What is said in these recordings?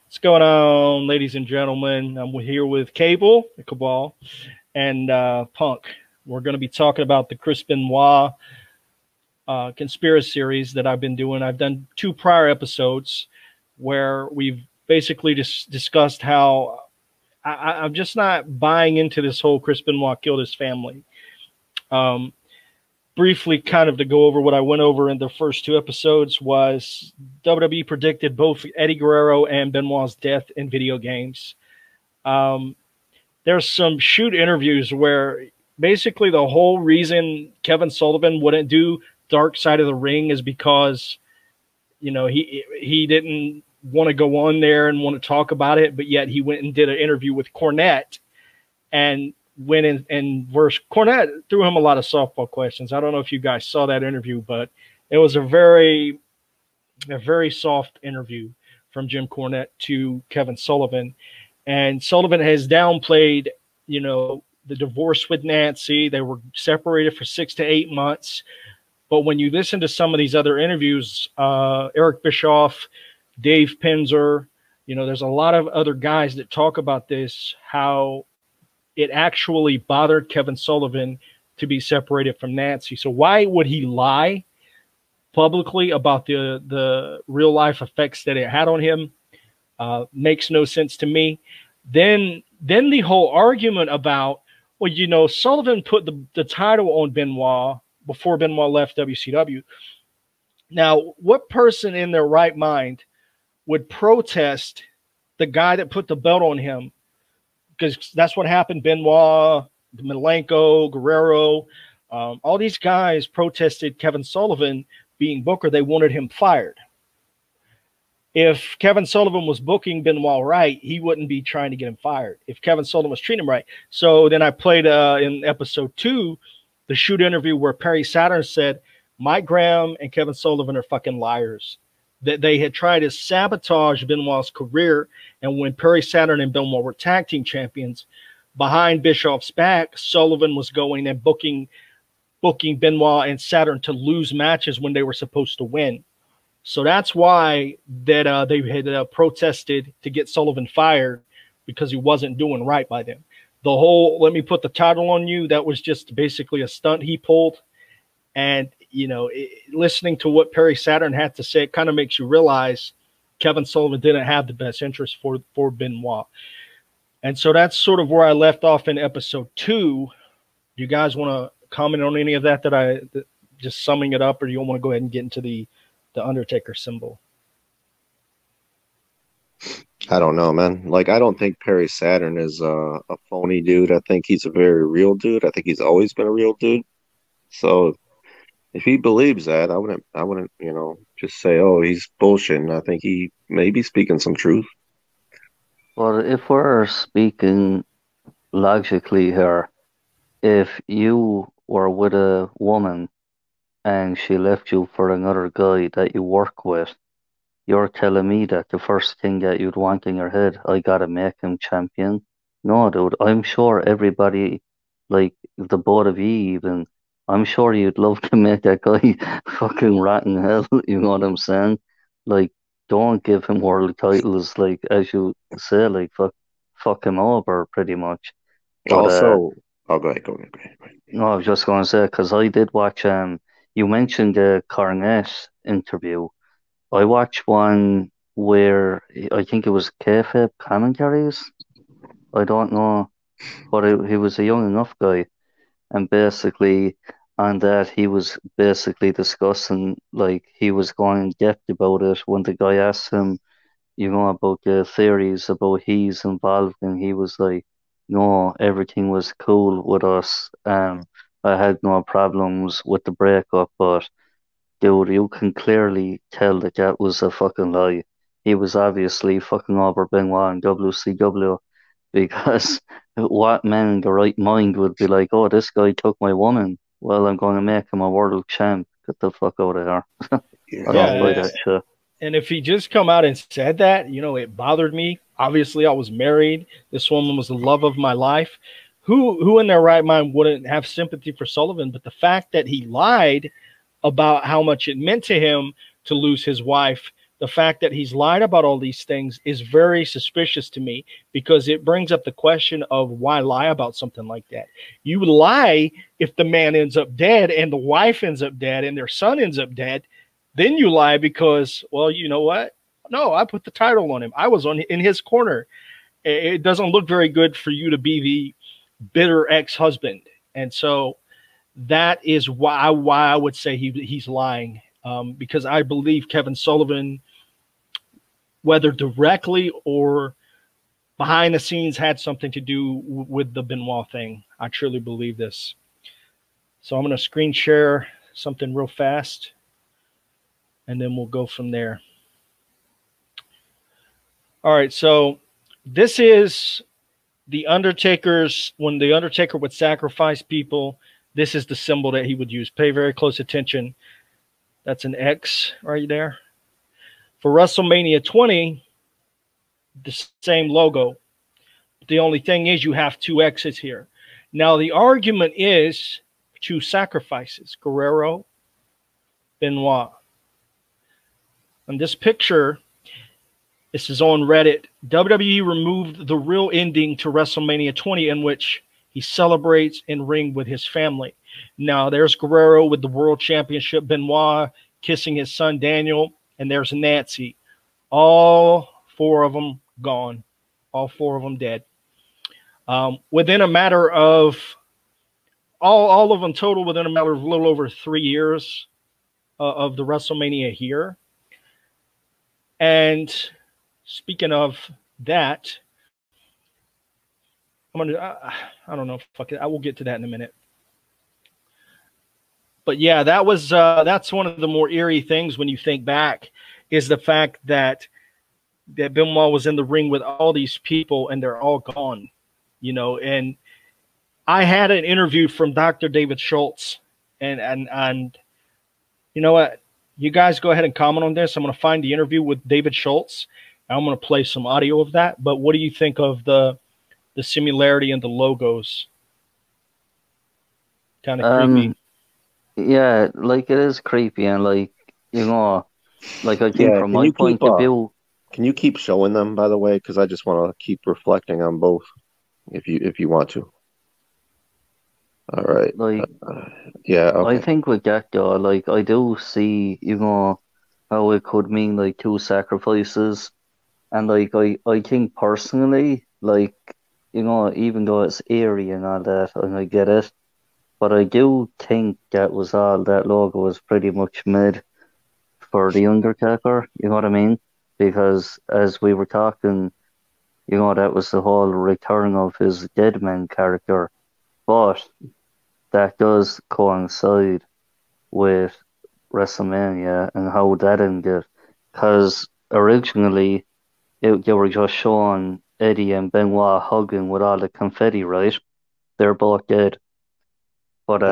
What's going on, ladies and gentlemen? I'm here with Cable, the Cabal, and Punk. We're going to be talking about the Chris Benoit Con-Spira-Series that I've been doing. I've done 2 prior episodes where we've basically just discussed how I'm just not buying into this whole Chris Benoit killed his family. Briefly, kind of to go over what I went over in the first 2 episodes, was WWE predicted both Eddie Guerrero and Benoit's death in video games. There's some shoot interviews where basically the whole reason Kevin Sullivan wouldn't do Dark Side of the Ring is because, you know, he didn't want to go on there and want to talk about it, but yet he went and did an interview with Cornette and went in and Cornette threw him a lot of softball questions. I don't know if you guys saw that interview, but it was a very soft interview from Jim Cornette to Kevin Sullivan. And Sullivan has downplayed, you know, the divorce with Nancy. They were separated for 6 to 8 months. But when you listen to some of these other interviews, Eric Bischoff, Dave Penzer, you know, there's a lot of other guys that talk about this, how it actually bothered Kevin Sullivan to be separated from Nancy. So why would he lie publicly about the real life effects that it had on him? Makes no sense to me. Then the whole argument about, well, you know, Sullivan put the title on Benoit before Benoit left WCW. Now, what person in their right mind would protest the guy that put the belt on him? Because that's what happened. Benoit, Malenko, Guerrero, all these guys protested Kevin Sullivan being Booker. They wanted him fired. If Kevin Sullivan was booking Benoit right, he wouldn't be trying to get him fired if Kevin Sullivan was treating him right. So then I played in episode 2, the shoot interview where Perry Saturn said, Mike Graham and Kevin Sullivan are fucking liars. That they had tried to sabotage Benoit's career. And when Perry Saturn and Benoit were tag team champions, behind Bischoff's back, Sullivan was going and booking Benoit and Saturn to lose matches when they were supposed to win. So that's why that they had protested to get Sullivan fired, because he wasn't doing right by them. The whole "let me put the title on you," that was just basically a stunt he pulled. And, you know, listening to what Perry Saturn had to say, it kind of makes you realize Kevin Sullivan didn't have the best interest for Benoit. And so that's sort of where I left off in episode 2. Do you guys want to comment on any of that just summing it up, or do you want to go ahead and get into the Undertaker symbol? I don't know, man. Like, I don't think Perry Saturn is a phony dude. I think he's a very real dude. I think he's always been a real dude. So if he believes that, I wouldn't, you know, just say, oh, he's bullshitting. I think he may be speaking some truth. Well, if we're speaking logically here, if you were with a woman and she left you for another guy that you work with, you're telling me that the first thing that you'd want in your head, I gotta make him champion? No, dude, I'm sure everybody, like the both of you even, I'm sure you'd love to make that guy fucking rot in hell, you know what I'm saying? Like, don't give him world titles, like, as you say, like, fuck him over, pretty much. But, Also, go ahead. no, I was just going to say, because I did watch, you mentioned the Cornette interview. I watched one where I think it was kayfabe commentaries. I don't know, but he was a young enough guy. And basically, on that, he was basically discussing, like, he was going in depth about it when the guy asked him, you know, about the theories about he's involved, and he was like, no, everything was cool with us. I had no problems with the breakup, but dude, you can clearly tell that that was a fucking lie. He was obviously fucking over Benoit in WCW, because what man in the right mind would be like, oh, this guy took my woman. Well, I'm going to make him a world champ. Get the fuck out of here. I don't buy that shit. And if he just come out and said that, you know, it bothered me. Obviously, I was married. This woman was the love of my life. Who in their right mind wouldn't have sympathy for Sullivan? But the fact that he lied about how much it meant to him to lose his wife the fact that he's lied about all these things is very suspicious to me, because it brings up the question of why lie about something like that. You lie if the man ends up dead and the wife ends up dead and their son ends up dead. Then you lie because, well, you know what? No, I put the title on him. I was in his corner. It doesn't look very good for you to be the bitter ex-husband. And so that is why I would say he's lying, because I believe Kevin Sullivan, whether directly or behind the scenes, had something to do with the Benoit thing. I truly believe this. So I'm going to screen share something real fast, and then we'll go from there. All right, so this is the Undertaker's, when the Undertaker would sacrifice people, this is the symbol that he would use. Pay very close attention. That's an X right there. For WrestleMania 20, the same logo. The only thing is you have two X's here. Now, the argument is two sacrifices, Guerrero, Benoit. And this picture, this is on Reddit. WWE removed the real ending to WrestleMania 20, in which he celebrates in ring with his family. Now, there's Guerrero with the World Championship, Benoit kissing his son Daniel, and there's Nancy. All four of them gone. All four of them dead. Within a matter of, all of them total, within a matter of a little over 3 years of the WrestleMania here. And speaking of that, I'm gonna, I don't know, fuck it, I will get to that in a minute. But yeah, that was that's one of the more eerie things when you think back, is the fact that Benoit was in the ring with all these people and they're all gone, you know. And I had an interview from Dr. David Schultz, and you know what? You guys go ahead and comment on this. I'm going to find the interview with David Schultz. I'm going to play some audio of that. But what do you think of the similarity in the logos? Kind of creepy. Yeah, like, it is creepy, and like, you know, like, I think from my point of view. Can you keep showing them, by the way? Because I just want to keep reflecting on both, if you want to. All right. Like, yeah, okay. I think with that, though, like, I do see, you know, how it could mean like two sacrifices. And like, I think personally, like, you know, even though it's eerie and all that, and I get it, but I do think that logo was pretty much made for the Undertaker, you know what I mean? Because as we were talking, you know, that was the whole return of his dead man character. But that does coincide with WrestleMania and how that ended. Because originally, they were just showing Eddie and Benoit hugging with all the confetti, right? They're both dead. But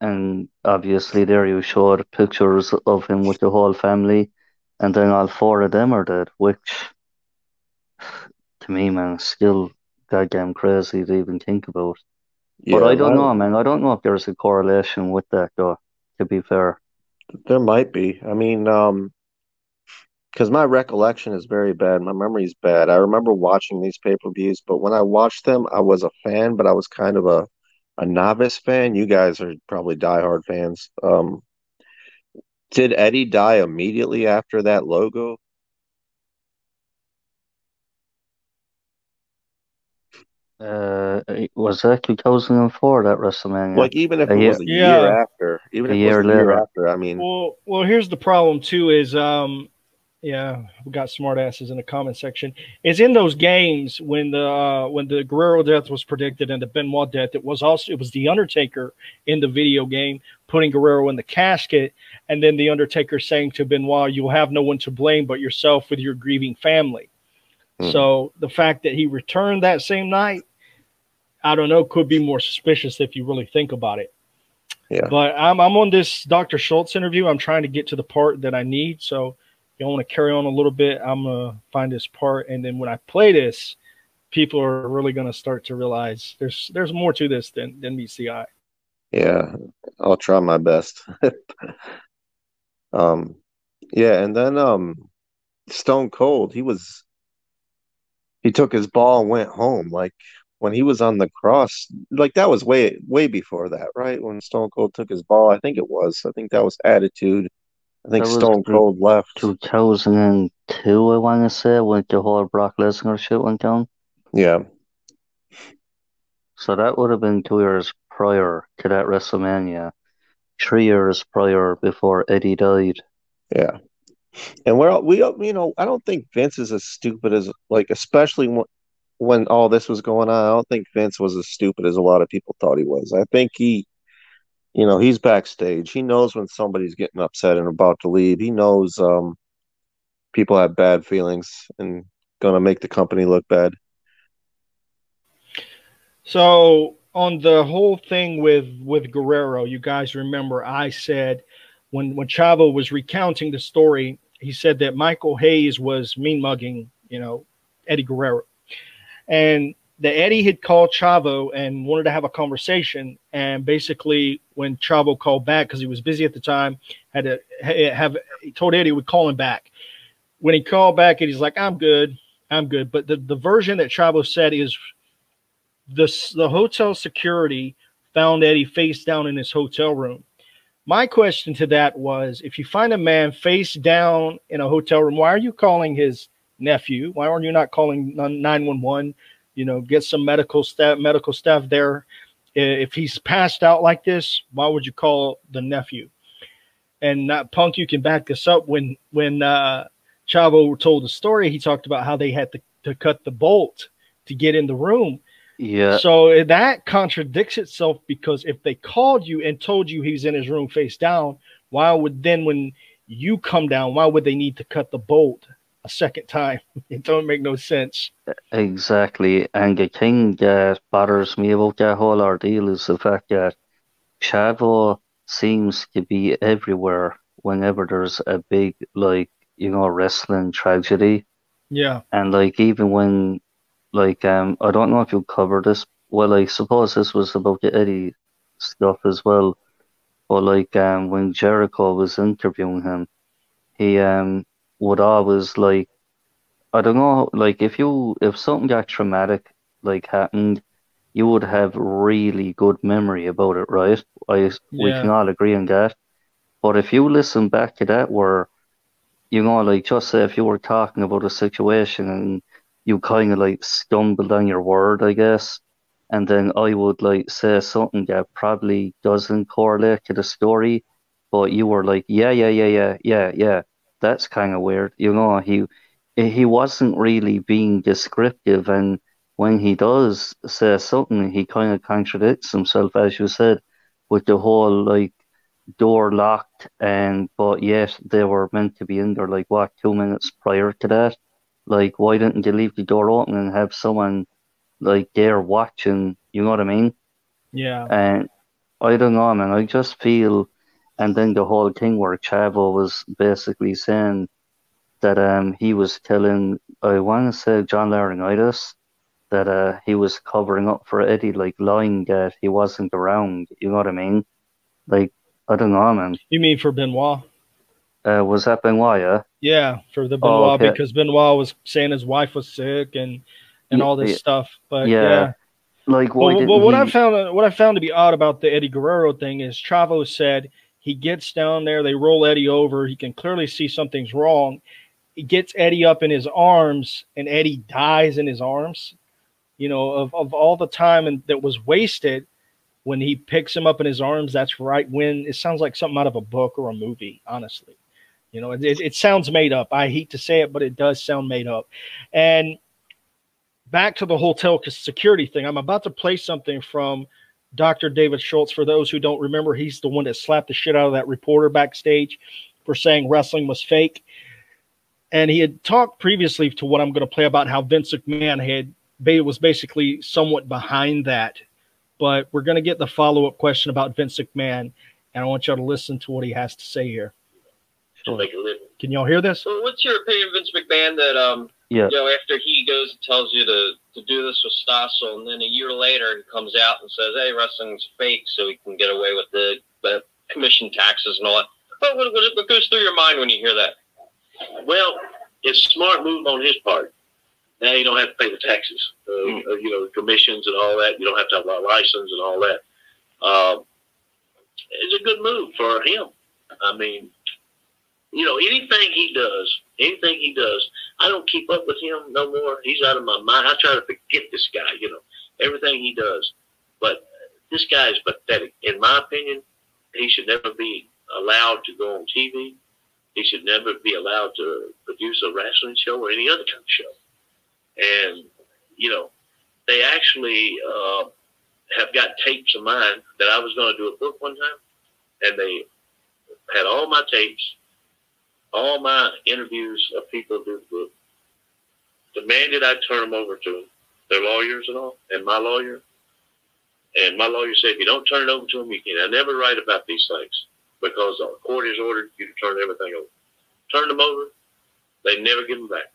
and obviously there you showed pictures of him with the whole family, and then all four of them are dead, which to me, man, is still goddamn crazy to even think about. Yeah, but I don't know, man. I don't know if there's a correlation with that, though, to be fair. there might be. I mean, because my recollection is very bad. My memory is bad. I remember watching these pay-per-views, but when I watched them, I was a fan, but I was kind of a novice fan. You guys are probably diehard fans. Did Eddie die immediately after that logo? Was that 2004, that WrestleMania? Like, even if it was a year after, I mean, well, here's the problem too. Is yeah, we got smart asses in the comment section. Is in those games when the Guerrero death was predicted and the Benoit death, it was the Undertaker in the video game putting Guerrero in the casket, and then the Undertaker saying to Benoit, "You'll have no one to blame but yourself with your grieving family." So the fact that he returned that same night, I don't know, could be more suspicious if you really think about it. Yeah. But I'm on this Dr. Schultz interview. I'm trying to get to the part that I need. So you want to carry on a little bit, I'm going to find this part. And then when I play this, people are really going to start to realize there's more to this than meets the eye. Yeah, I'll try my best. Yeah, and then Stone Cold, he took his ball and went home. Like when he was on the cross, like that was way before that, right? When Stone Cold took his ball, I think it was. I think that was Attitude. I think That was Stone Cold left. 2002, I want to say, when the whole Brock Lesnar shit went down. Yeah, So that would have been 2 years prior to that WrestleMania, 3 years prior before Eddie died. yeah. And I don't think Vince is as stupid as like, especially when all this was going on. I don't think Vince was as stupid as a lot of people thought he was. I think he's backstage. He knows when somebody's getting upset and about to leave. He knows people have bad feelings and gonna make the company look bad. So on the whole thing with Guerrero, you guys remember I said when Chavo was recounting the story, he said that Michael Hayes was mean mugging, Eddie Guerrero, and that Eddie had called Chavo and wanted to have a conversation, and basically when Chavo called back because he was busy at the time, had to have he told Eddie he would call him back. When he called back, Eddie's like, I'm good. I'm good. But the version that Chavo said is the hotel security found Eddie face down in his hotel room. My question to that was, if you find a man face down in a hotel room, why are you calling his nephew? Why are you not calling 911? Get some medical staff there. If he's passed out like this, why would you call the nephew? And not Punk, you can back this up. When Chavo told the story, he talked about how they had to cut the bolt to get in the room. Yeah, So that contradicts itself, because if they called you and told you he's in his room face down, why would then when you come down, why would they need to cut the bolt a second time? It don't make no sense. exactly. And the thing that bothers me about that whole ordeal is the fact that Chavo seems to be everywhere whenever there's a big, like, wrestling tragedy. Yeah. And like even when I don't know if you covered this. Well, I suppose this was about the Eddie stuff as well. But when Jericho was interviewing him, he would always I don't know, if something got traumatic happened, you would have really good memory about it, right? We can Yeah. all agree on that. But if you listen back to that where just say if you were talking about a situation and you kind of stumbled on your word, I guess, and then I would say something that probably doesn't correlate to the story, but you were like, yeah, yeah, yeah, yeah, yeah, yeah, that's kind of weird. He wasn't really being descriptive, and when he does say something, he kind of contradicts himself, as you said, with the whole door locked, and but yet they were meant to be in there 2 minutes prior to that. Why didn't they leave the door open and have someone there watching? You know what I mean? Yeah. And I don't know, man. I just feel, and then the whole thing where Chavo was basically saying that he was telling, I want to say John Laurinaitis, that he was covering up for Eddie, lying that he wasn't around. You know what I mean? Like I don't know, man. You mean for Benoit? Was that Benoit? Yeah. Yeah, for the Oh, Benoit, okay. because Benoit was saying his wife was sick and Yeah, all this stuff. But yeah. yeah. Why But didn't what I he? found what I found to be odd about the Eddie Guerrero thing is Chavo said he gets down there, they roll Eddie over, he can clearly see something's wrong. He gets Eddie up in his arms, and Eddie dies in his arms. Of all the time that was wasted, when he picks him up in his arms, that's right when it sounds like something out of a book or a movie, honestly. It sounds made up. I hate to say it, but it does sound made up. And back to the hotel security thing, I'm about to play something from Dr. David Schultz. For those who don't remember, he's the one that slapped the shit out of that reporter backstage for saying wrestling was fake. And he had talked previously to what I'm going to play about how Vince McMahon was basically somewhat behind that. But we're going to get the follow-up question about Vince McMahon, and I want y'all to listen to what he has to say here. Sure. Can y'all hear this? So what's your opinion, Vince McMahon, that Yeah. after he goes and tells you to do this with Stossel, and then a year later he comes out and says, "Hey, wrestling's fake," so he can get away with the commission taxes and all that. What goes through your mind when you hear that? Well, it's a smart move on his part. Now you don't have to pay the taxes, the commissions and all that. You don't have to have a license and all that. It's a good move for him. I mean, anything he does, I don't keep up with him no more. He's out of my mind. I try to forget this guy, everything he does. But this guy is pathetic. In my opinion, he should never be allowed to go on TV. He should never be allowed to produce a wrestling show or any other kind of show. And, they actually have got tapes of mine that I was going to do a book one time. And they had all my tapes, all my interviews of people who demanded I turn them over to their lawyers and all, and my lawyer. And my lawyer said, if you don't turn it over to them, you can. I never write about these things because the court has ordered you to turn everything over. Turn them over, they never give them back.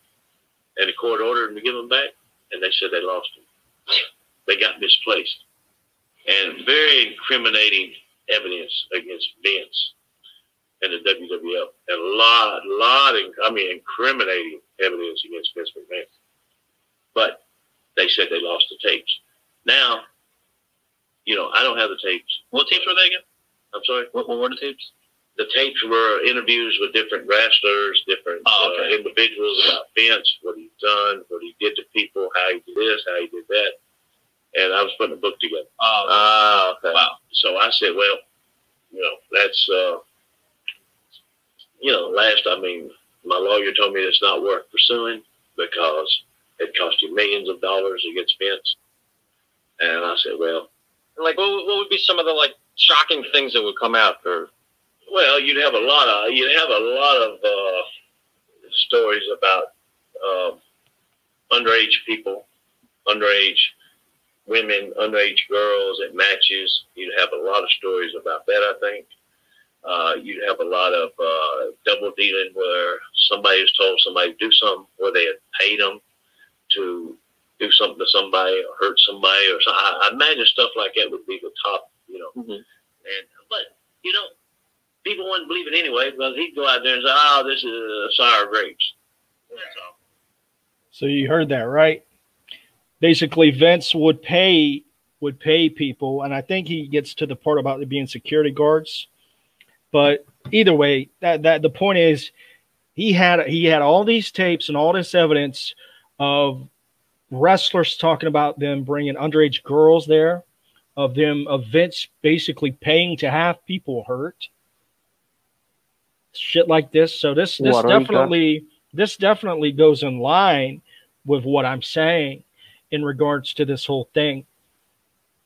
And the court ordered them to give them back, and they said they lost them. They got misplaced. And very incriminating evidence against Vince and the WWF. And incriminating evidence against Vince McMahon. But they said they lost the tapes. Now, I don't have the tapes. What tapes were they again? I'm sorry? What were the tapes? The tapes were interviews with different wrestlers, different individuals about Vince, what he's done, what he did to people, how he did this, how he did that. And I was putting a book together. Okay. Wow. So I said, well, that's, my lawyer told me it's not worth pursuing because it cost you millions of dollars against Vince. And I said, well. Like, what would be some of the, shocking things that would come out? Well, you'd have a lot of stories about underage people, underage women, underage girls at matches. You'd have a lot of stories about that, I think. You'd have a lot of double dealing where somebody has told somebody to do something where they had paid them to do something to somebody or hurt somebody or something. I imagine stuff like that would be the top, But people wouldn't believe it anyway because he'd go out there and say, "Oh, this is a sour grapes." That's all. So you heard that, right? Basically, Vince would pay people, and I think he gets to the part about it being security guards. But either way, that the point is, he had all these tapes and all this evidence of wrestlers talking about them bringing underage girls there, of Vince basically paying to have people hurt, shit like this. So this definitely goes in line with what I'm saying in regards to this whole thing.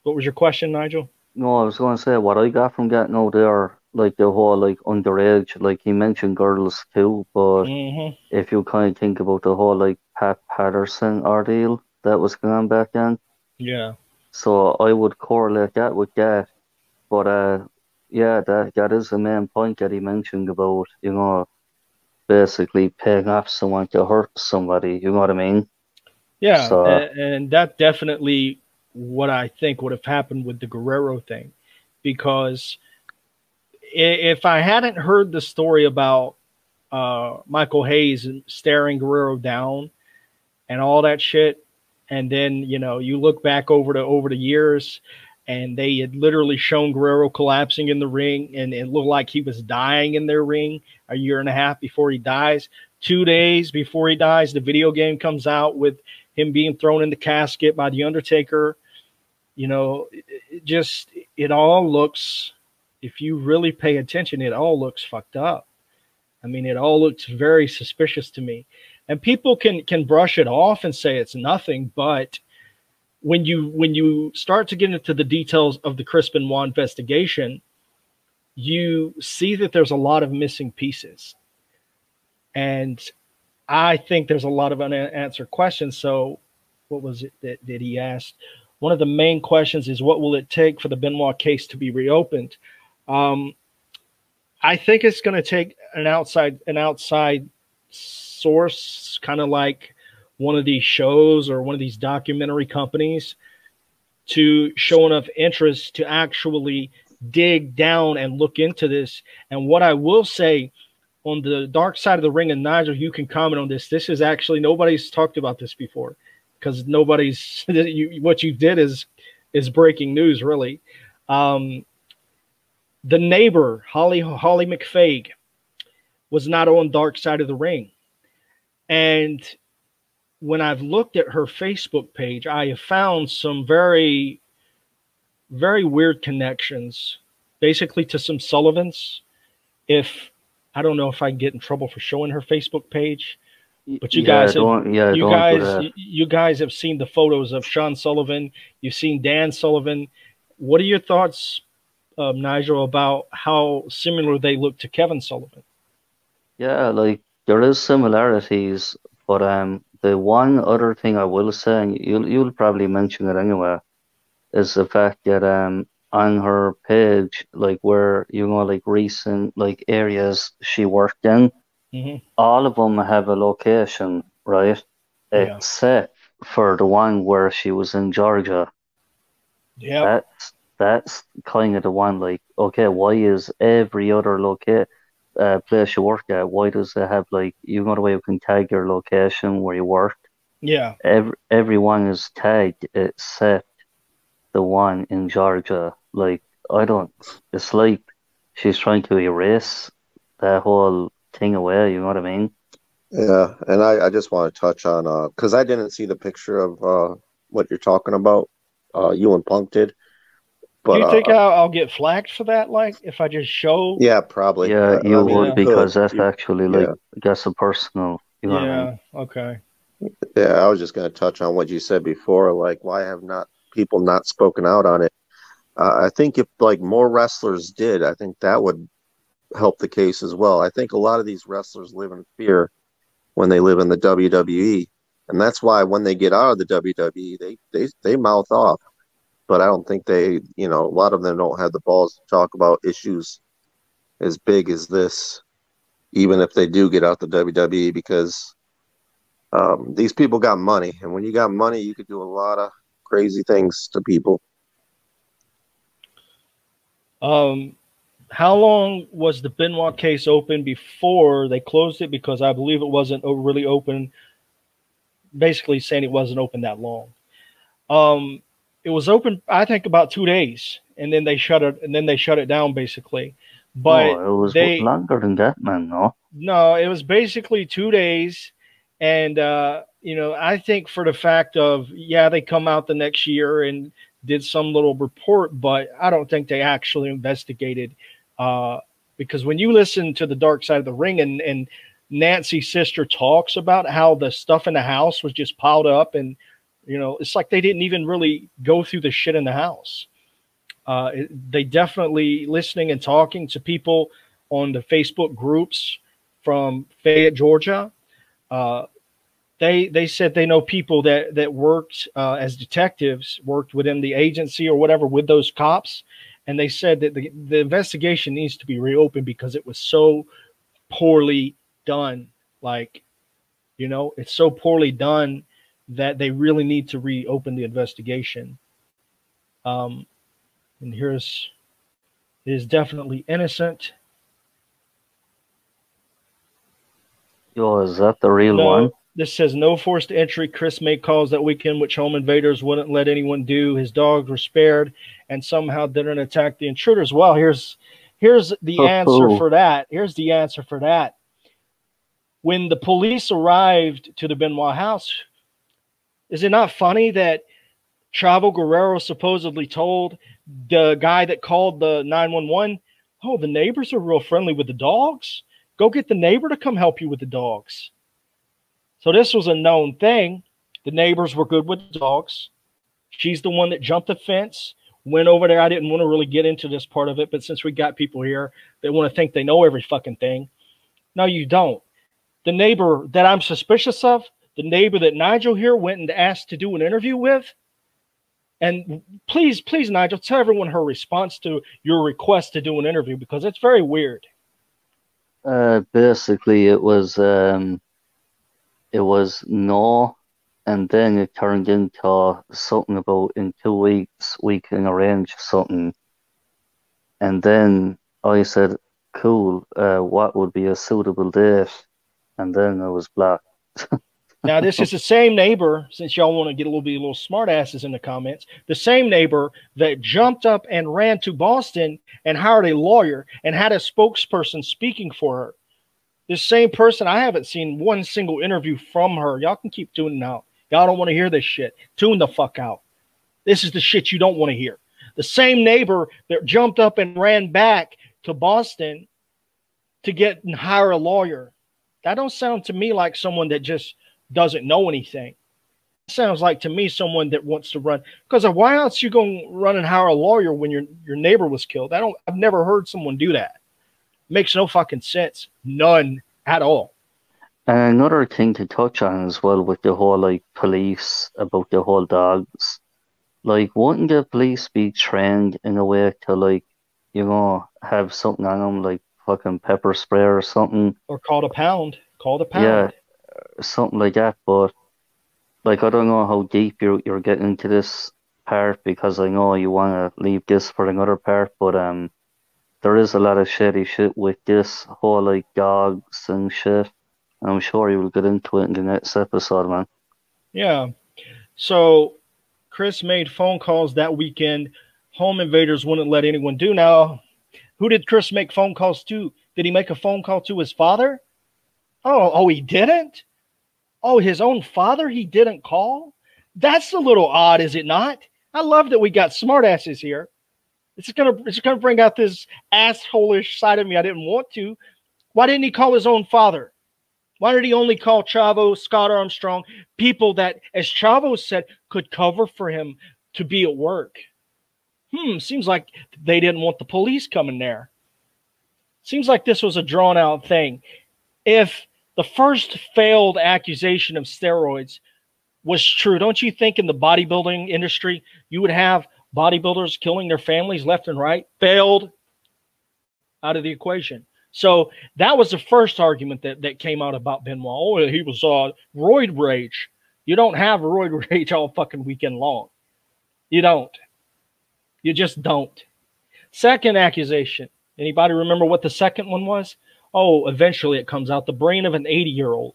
What was your question, Nigel? No, I was going to say what I got from getting out there, the whole underage, he mentioned girls too, but if you kind of think about the whole Pat Patterson ordeal that was going on back then, yeah. So I would correlate that with that, but that is the main point that he mentioned about basically paying off someone to hurt somebody. You know what I mean? Yeah, so, and that definitely what I think would have happened with the Guerrero thing, because if I hadn't heard the story about Michael Hayes staring Guerrero down and all that shit, and then you look back over the years, and they had literally shown Guerrero collapsing in the ring, and it looked like he was dying in their ring a year and a half before he dies. 2 days before he dies, the video game comes out with him being thrown in the casket by the Undertaker. It all looks, if you really pay attention, it all looks fucked up. I mean, it all looks very suspicious to me. And people can brush it off and say it's nothing, but when you start to get into the details of the Chris Benoit investigation, you see that there's a lot of missing pieces. And I think there's a lot of unanswered questions. So what was it that he asked? One of the main questions is, what will it take for the Benoit case to be reopened? I think it's going to take an outside source, kind of like one of these shows or one of these documentary companies, to show enough interest to actually dig down and look into this. And what I will say, on the dark side of the ring, and Nigel, you can comment on this. This is actually, nobody's talked about this before, because nobody's what you did is breaking news, really. The neighbor, Holly McFague, was not on dark side of the ring. And when I've looked at her Facebook page, I have found some very, very weird connections, basically to some Sullivans. I don't know if I can get in trouble for showing her Facebook page, but you guys have seen the photos of Sean Sullivan. You've seen Dan Sullivan. What are your thoughts, Nigel, about how similar they look to Kevin Sullivan? Yeah, like there is similarities, but the one other thing I will say, and you'll probably mention it anyway, is the fact that on her page, like where like recent like areas she worked in, all of them have a location, right? Yeah. Except for the one where she was in Georgia. Yeah. That's kind of the one, like, okay, why is every other place you work at, why does it have like, the way you can tag your location where you work? Yeah. Everyone is tagged except the one in Georgia. Like, it's like she's trying to erase that whole thing away, you know what I mean? Yeah, and I just want to touch on, because I didn't see the picture of what you're talking about. You and Punk did. But, do you think I'll get flagged for that, like, if I just show? Yeah, probably. Yeah, you would, because that's you, actually, like, I guess a personal, you know what I mean? Okay. Yeah, I was just going to touch on what you said before, like, why have people not spoken out on it? I think if, like, more wrestlers did, I think that would help the case as well. I think a lot of these wrestlers live in fear when they live in the WWE, and that's why when they get out of the WWE, they mouth off. But I don't think a lot of them don't have the balls to talk about issues as big as this, even if they do get out the WWE, because these people got money, and when you got money, you could do a lot of crazy things to people. How long was the Benoit case open before they closed it? Because I believe it wasn't really open. Basically saying it wasn't open that long. It was open, I think, about 2 days, and then they shut it down, basically. But it was longer than that, man. No, it was basically 2 days, and I think for the fact of they come out the next year and did some little report, but I don't think they actually investigated, because when you listen to the Dark Side of the Ring and Nancy's sister talks about how the stuff in the house was just piled up, and it's like they didn't even really go through the shit in the house. They definitely, listening and talking to people on the Facebook groups from Fayette, Georgia, they said they know people that worked as detectives, worked within the agency or whatever with those cops, and they said that the investigation needs to be reopened because it was so poorly done. Like, it's so poorly done that they really need to reopen the investigation. And it is definitely innocent. Yo, is that the real one? This says no forced entry. Chris made calls that weekend, which home invaders wouldn't let anyone do. His dogs were spared and somehow didn't attack the intruders. Well, here's the answer for that. Here's the answer for that. When the police arrived to the Benoit house, is it not funny that Chavo Guerrero supposedly told the guy that called the 911, oh, the neighbors are real friendly with the dogs. Go get the neighbor to come help you with the dogs. So this was a known thing. The neighbors were good with the dogs. She's the one that jumped the fence, went over there. I didn't want to really get into this part of it, but since we got people here, they want to think they know every fucking thing. No, you don't. The neighbor that I'm suspicious of, the neighbor that Nigel here went and asked to do an interview with, and please, Nigel, tell everyone her response to your request to do an interview, because it's very weird. Basically, it was no, and then it turned into something about in 2 weeks we can arrange something, and then I said, cool. What would be a suitable date? And then it was blocked. Now, this is the same neighbor, since y'all want to get a little smart asses in the comments, the same neighbor that jumped up and ran to Boston and hired a lawyer and had a spokesperson speaking for her. This same person, I haven't seen one single interview from her. Y'all can keep tuning out. Y'all don't want to hear this shit. Tune the fuck out. This is the shit you don't want to hear. The same neighbor that jumped up and ran back to Boston to get and hire a lawyer. That don't sound to me like someone that just doesn't know anything. It sounds like to me someone that wants to run. Because why else you going to run and hire a lawyer when your neighbor was killed? I've never heard someone do that. Makes no fucking sense. None at all. And another thing to touch on as well with the whole like police about the whole dogs. Like, wouldn't the police be trained in a way to like, you know, have something on them like fucking pepper spray or something? Or called a pound. Called a pound. Yeah, something like that. But like, I don't know how deep you're getting into this part, because I know you want to leave this for another part. But there is a lot of shady shit with this whole like dogs and shit. And I'm sure you will get into it in the next episode, man. Yeah. So Chris made phone calls that weekend. Home invaders wouldn't let anyone do. Now, who did Chris make phone calls to? Did he make a phone call to his father? Oh, he didn't? Oh, his own father he didn't call? That's a little odd, is it not? I love that we got smartasses here. It's gonna bring out this asshole-ish side of me I didn't want to. Why didn't he call his own father? Why did he only call Chavo, Scott Armstrong, people that, as Chavo said, could cover for him to be at work? Seems like they didn't want the police coming there. Seems like this was a drawn-out thing. If the first failed accusation of steroids was true, don't you think in the bodybuilding industry you would have bodybuilders killing their families left and right? Failed out of the equation. So that was the first argument that came out about Benoit. Oh, he was roid rage. You don't have roid rage all fucking weekend long. You don't. You just don't. Second accusation. Anybody remember what the second one was? Oh, eventually it comes out. The brain of an 80-year-old.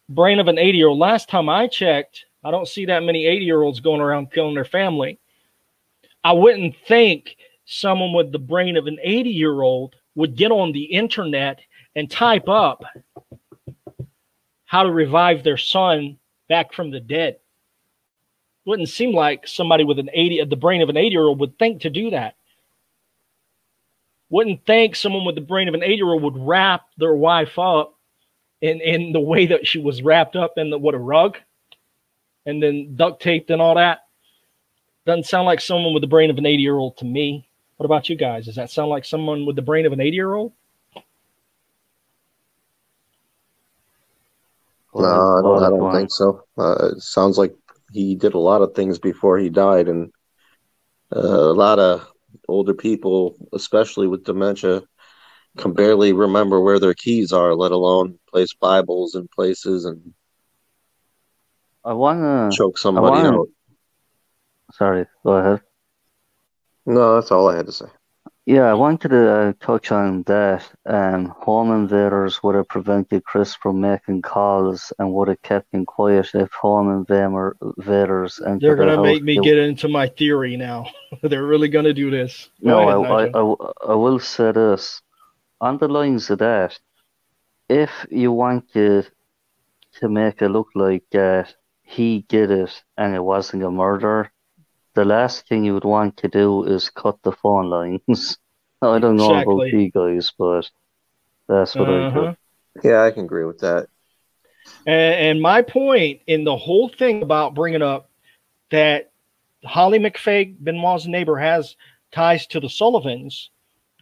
Brain of an 80-year-old. Last time I checked, I don't see that many 80-year-olds going around killing their family. I wouldn't think someone with the brain of an 80-year-old would get on the internet and type up how to revive their son back from the dead. Wouldn't seem like somebody with the brain of an 80-year-old would think to do that. Wouldn't think someone with the brain of an 80-year-old would wrap their wife up in the way that she was wrapped up in a rug and then duct taped and all that. Doesn't sound like someone with the brain of an 80-year-old to me. What about you guys? Does that sound like someone with the brain of an 80-year-old? No, I don't think so. It sounds like he did a lot of things before he died, and a lot of older people, especially with dementia, can barely remember where their keys are, let alone place Bibles in places and choke somebody out. Sorry, go ahead. No, that's all I had to say. Yeah, I wanted to touch on that. Home invaders would have prevented Chris from making calls and would have kept him quiet if home invaders entered They're going to the make house. me get into my theory now. They're really going to do this. No, ahead, I will say this. On the lines of that, if you wanted to make it look like that he did it and it wasn't a murder, the last thing you would want to do is cut the phone lines. I don't know about you guys, but that's what I do. Yeah, I can agree with that. And my point in the whole thing about bringing up that Holly McFay, Benoit's neighbor, has ties to the Sullivans,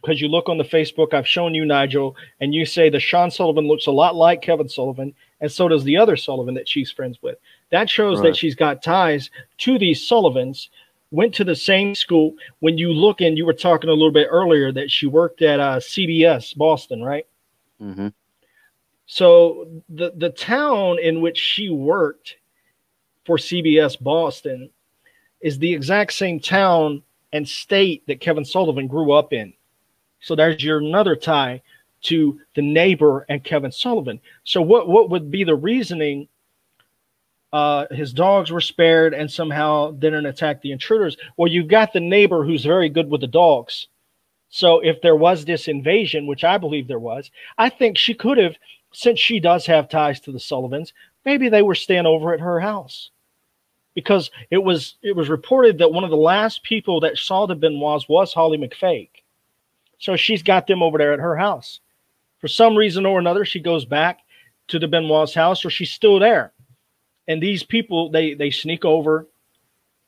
because you look on the Facebook, I've shown you, Nigel, and you say the Sean Sullivan looks a lot like Kevin Sullivan, and so does the other Sullivan that she's friends with. That shows that she's got ties to these Sullivans, went to the same school. When you look, and you were talking a little bit earlier that she worked at CBS Boston, right? Mm-hmm. So the town in which she worked for CBS Boston is the exact same town and state that Kevin Sullivan grew up in. So there's your another tie to the neighbor and Kevin Sullivan. So what would be the reasoning? His dogs were spared and somehow didn't attack the intruders. Well, you've got the neighbor who's very good with the dogs. So if there was this invasion, which I believe there was, I think she could have, since she does have ties to the Sullivans, maybe they were staying over at her house. Because it was reported that one of the last people that saw the Benoits was Holly McFaig. So she's got them over there at her house. For some reason or another, she goes back to the Benoits' house, or she's still there. And these people, they sneak over,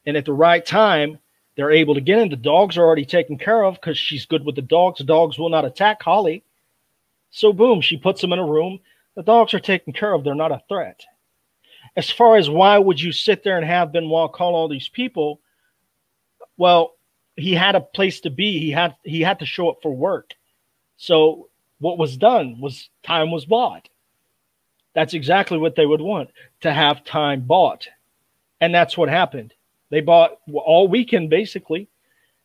and at the right time, they're able to get in. The dogs are already taken care of because she's good with the dogs. The dogs will not attack Holly. So boom, she puts them in a room. The dogs are taken care of. They're not a threat. As far as why would you sit there and have Benoit call all these people? Well, he had a place to be. He had to show up for work. So what was done was time was bought. That's exactly what they would want, to have time bought. And that's what happened. They bought all weekend, basically.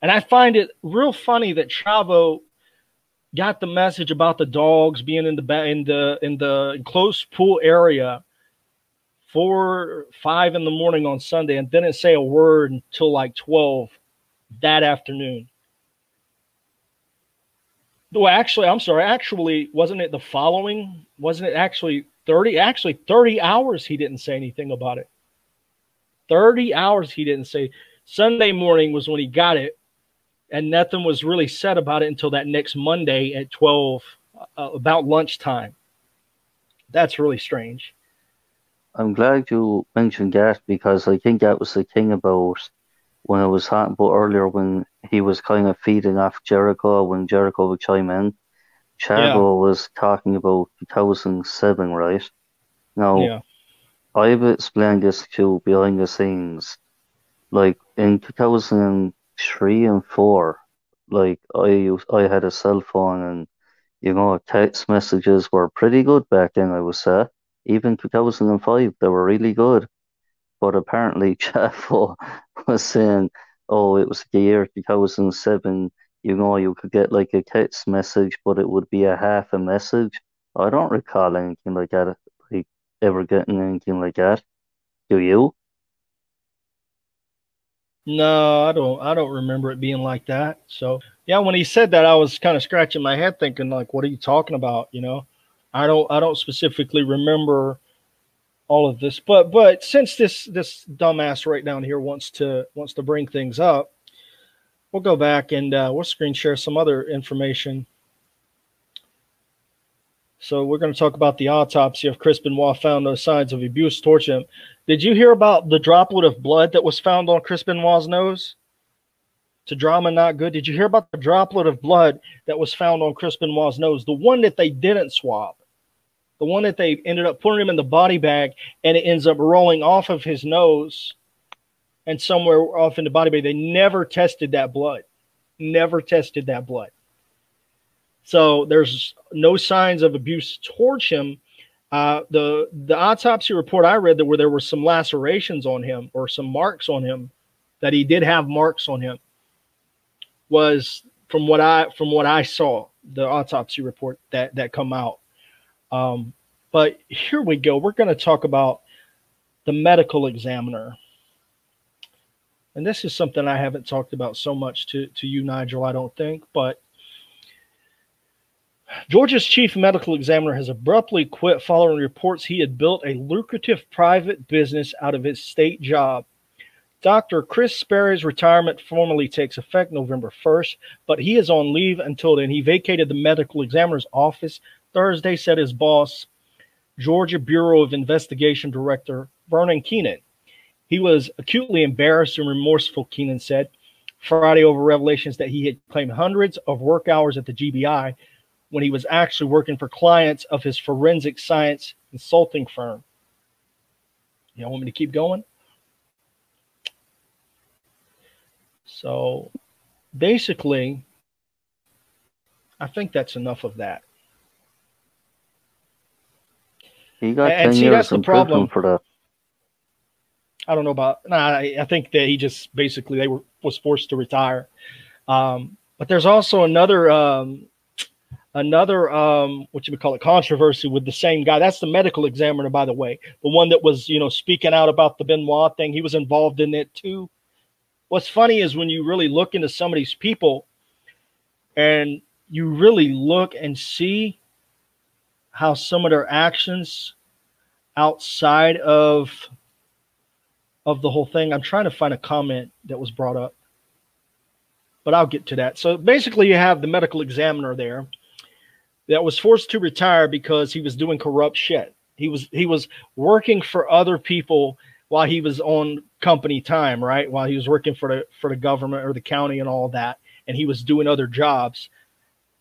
And I find it real funny that Chavo got the message about the dogs being in the enclosed pool area 4, 5 in the morning on Sunday and didn't say a word until like 12 that afternoon. Well, actually, I'm sorry. Actually, wasn't it the following? Wasn't it actually 30? Actually, 30 hours he didn't say anything about it. 30 hours he didn't say. Sunday morning was when he got it, and nothing was really said about it until that next Monday at 12, about lunchtime. That's really strange. I'm glad you mentioned that, because I think that was the thing about when it was talking about earlier, when he was kind of feeding off Jericho, when Jericho would chime in. Chavo was talking about 2007, right? Now, I've explained this to behind the scenes. Like in 2003 and 4, like I had a cell phone, and text messages were pretty good back then, I would say. Even 2005, they were really good. But apparently Chavo was saying, oh, it was the year 2007, you could get like a text message, but it would be a half a message. I don't recall anything like that, like ever getting anything like that. Do you? No, I don't remember it being like that. So yeah, when he said that, I was kind of scratching my head thinking, like, what are you talking about? I don't specifically remember all of this, but since this dumbass right down here wants to bring things up, we'll go back and we'll screen share some other information. So we're going to talk about the autopsy of Chris Benoit found no signs of abuse towards him. Did you hear about the droplet of blood that was found on Chris Benoit's nose? To drama not good. Did you hear about the droplet of blood that was found on Chris Benoit's nose? The one that they didn't swab. The one that they ended up putting him in the body bag, and it ends up rolling off of his nose and somewhere off in the body bag. They never tested that blood. Never tested that blood. So there's no signs of abuse towards him. The autopsy report I read, where there were some lacerations on him or some marks on him, that he did have marks on him, was from what I saw, the autopsy report that come out. But here we go. We're going to talk about the medical examiner. And this is something I haven't talked about so much to you, Nigel, I don't think. But Georgia's chief medical examiner has abruptly quit following reports he had built a lucrative private business out of his state job. Dr. Chris Sperry's retirement formally takes effect November 1st, but he is on leave until then. He vacated the medical examiner's office Thursday, said his boss, Georgia Bureau of Investigation Director Vernon Keenan. He was acutely embarrassed and remorseful, Keenan said Friday over revelations that he had claimed hundreds of work hours at the GBI when he was actually working for clients of his forensic science consulting firm. You want me to keep going? So basically, I think that's enough of that. He got 10 years in prison for that. I don't know about. I think that he just basically was forced to retire. But there's also another what you would call it, controversy with the same guy. That's the medical examiner, by the way, the one that was, speaking out about the Benoit thing. He was involved in it too. What's funny is when you really look into some of these people and you really look and see how some of their actions outside of the whole thing. I'm trying to find a comment that was brought up, but I'll get to that. So basically you have the medical examiner there that was forced to retire because he was doing corrupt shit. He was working for other people while he was on company time, right? While he was working for the government or the county and all that, and he was doing other jobs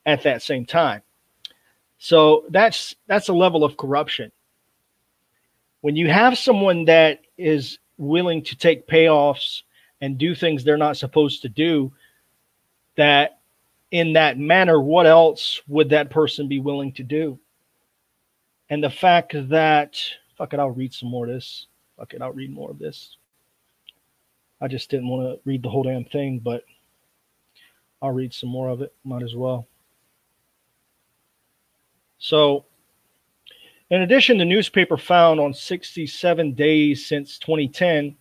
at that same time. So that's a level of corruption. When you have someone that is willing to take payoffs and do things they're not supposed to do, that in that manner, what else would that person be willing to do? And the fact that, fuck it, I'll read some more of this. Fuck it, I'll read more of this. I just didn't want to read the whole damn thing, but I'll read some more of it. Might as well. So, in addition, the newspaper found on 67 days since 2010,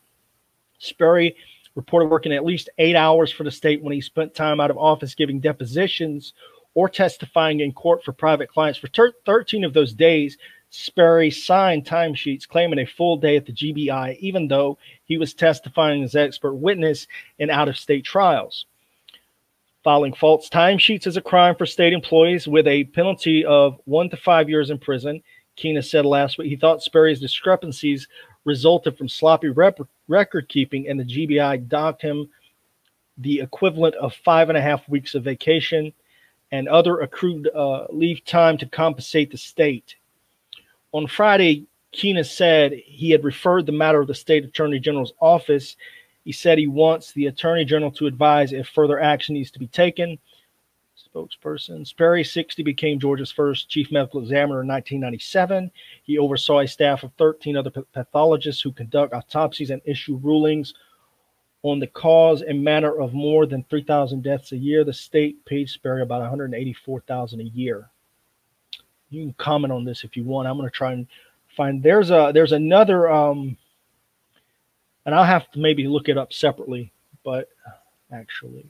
Sperry reported working at least 8 hours for the state when he spent time out of office giving depositions or testifying in court for private clients. For 13 of those days, Sperry signed timesheets claiming a full day at the GBI, even though he was testifying as expert witness in out-of-state trials. Filing false timesheets is a crime for state employees with a penalty of 1 to 5 years in prison. Keenan said last week he thought Sperry's discrepancies resulted from sloppy record keeping, and the GBI docked him the equivalent of 5.5 weeks of vacation and other accrued leave time to compensate the state. On Friday, Keenan said he had referred the matter to the state attorney general's office. He said he wants the attorney general to advise if further action needs to be taken. Spokesperson: Sperry, 60, became Georgia's first chief medical examiner in 1997. He oversaw a staff of 13 other pathologists who conduct autopsies and issue rulings on the cause and manner of more than 3,000 deaths a year. The state paid Sperry about $184,000 a year. You can comment on this if you want. I'm going to try and find. There's another, and I'll have to maybe look it up separately. But actually,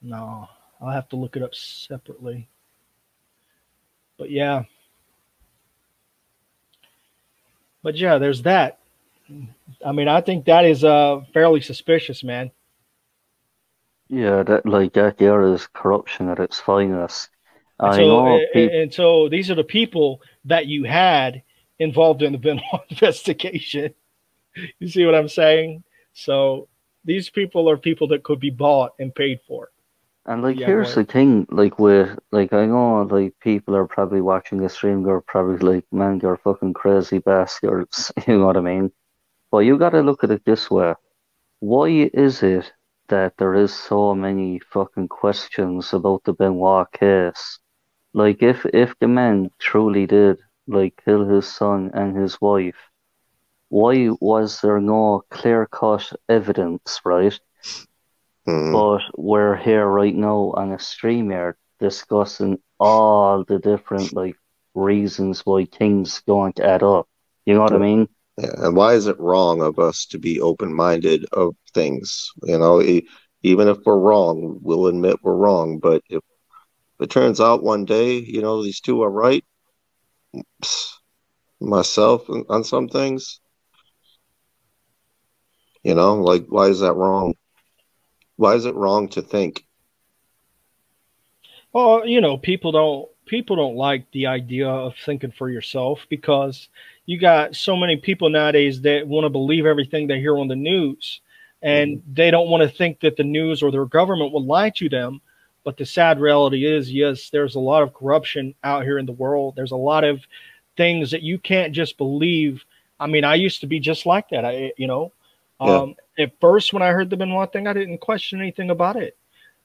no, I'll have to look it up separately. But yeah, there's that. I mean, I think that is fairly suspicious, man. Yeah, that there is corruption at its finest. And so these are the people that you had involved in the Benoit investigation. You see what I'm saying? So these people are people that could be bought and paid for. And here's the thing, I know people are probably watching the stream, they're probably like, man, you're fucking crazy bastards, you know what I mean? But you gotta look at it this way. Why is it that there is so many fucking questions about the Benoit case? If the man truly did kill his son and his wife, why was there no clear-cut evidence, right? But we're here right now on a stream here discussing all the different reasons why things don't add up. You know what I mean? Yeah. And why is it wrong of us to be open-minded of things? Even if we're wrong, we'll admit we're wrong. But if it turns out one day, these two are right, myself on some things, why is that wrong? Why is it wrong to think? Well, people don't like the idea of thinking for yourself, because you got so many people nowadays that want to believe everything they hear on the news, and they don't want to think that the news or their government will lie to them. But the sad reality is, yes, there's a lot of corruption out here in the world. There's a lot of things that you can't just believe. I mean, I used to be just like that. At first, when I heard the Benoit thing, I didn't question anything about it.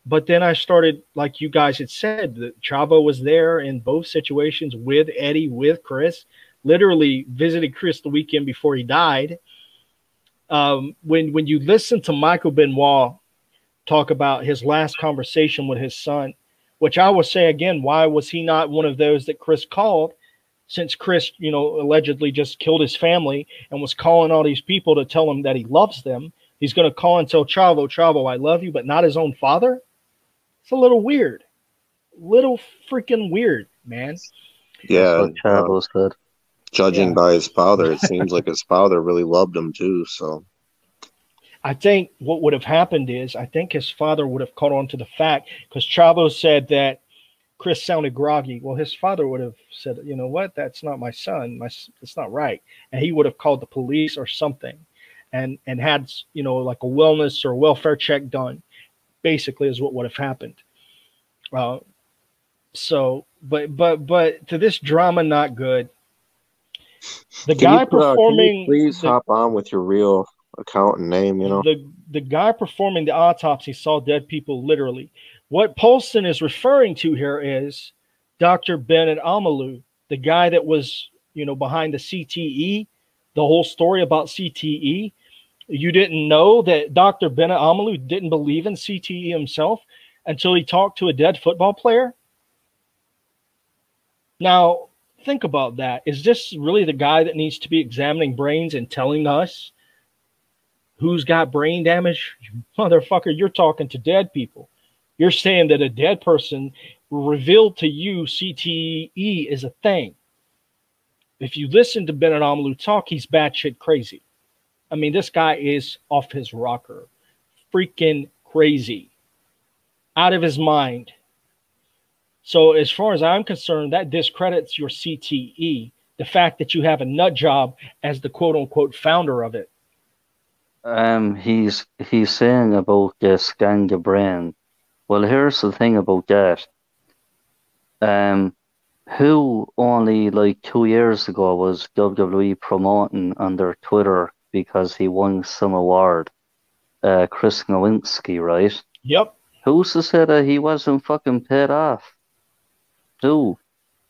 But then I started, like you guys had said, that Chavo was there in both situations with Eddie, with Chris, literally visited Chris the weekend before he died. When you listen to Michael Benoit talk about his last conversation with his son, which I will say again, why was he not one of those that Chris called? Since Chris, allegedly just killed his family and was calling all these people to tell him that he loves them, he's going to call and tell Chavo, I love you, but not his own father? It's a little weird. Little freaking weird, man. Yeah. Chavo said. Judging by his father, it seems like his father really loved him too. So I think what would have happened is I think his father would have caught on to the fact, because Chavo said that Chris sounded groggy. Well, his father would have said, you know what, that's not my son. It's not right. And he would have called the police or something and had, like a wellness or welfare check done, basically is what would have happened. But to this drama, not good. The guy performing. Can you please hop on with your real account and name, The guy performing the autopsy saw dead people literally. What Polston is referring to here is Dr. Bennett Amalu, the guy that was, behind the CTE, the whole story about CTE. You didn't know that Dr. Bennett Amalu didn't believe in CTE himself until he talked to a dead football player? Now, think about that. Is this really the guy that needs to be examining brains and telling us who's got brain damage? Motherfucker, you're talking to dead people. You're saying that a dead person revealed to you CTE is a thing. If you listen to Bennett Amalu talk, he's batshit crazy. I mean, this guy is off his rocker. Freaking crazy. Out of his mind. So as far as I'm concerned, that discredits your CTE. The fact that you have a nut job as the quote-unquote founder of it. He's saying about scan your brain. Well, here's the thing about that. Who only like 2 years ago was WWE promoting on their Twitter because he won some award? Chris Nowinski, right? Yep. Who's to say that he wasn't fucking paid off? Who?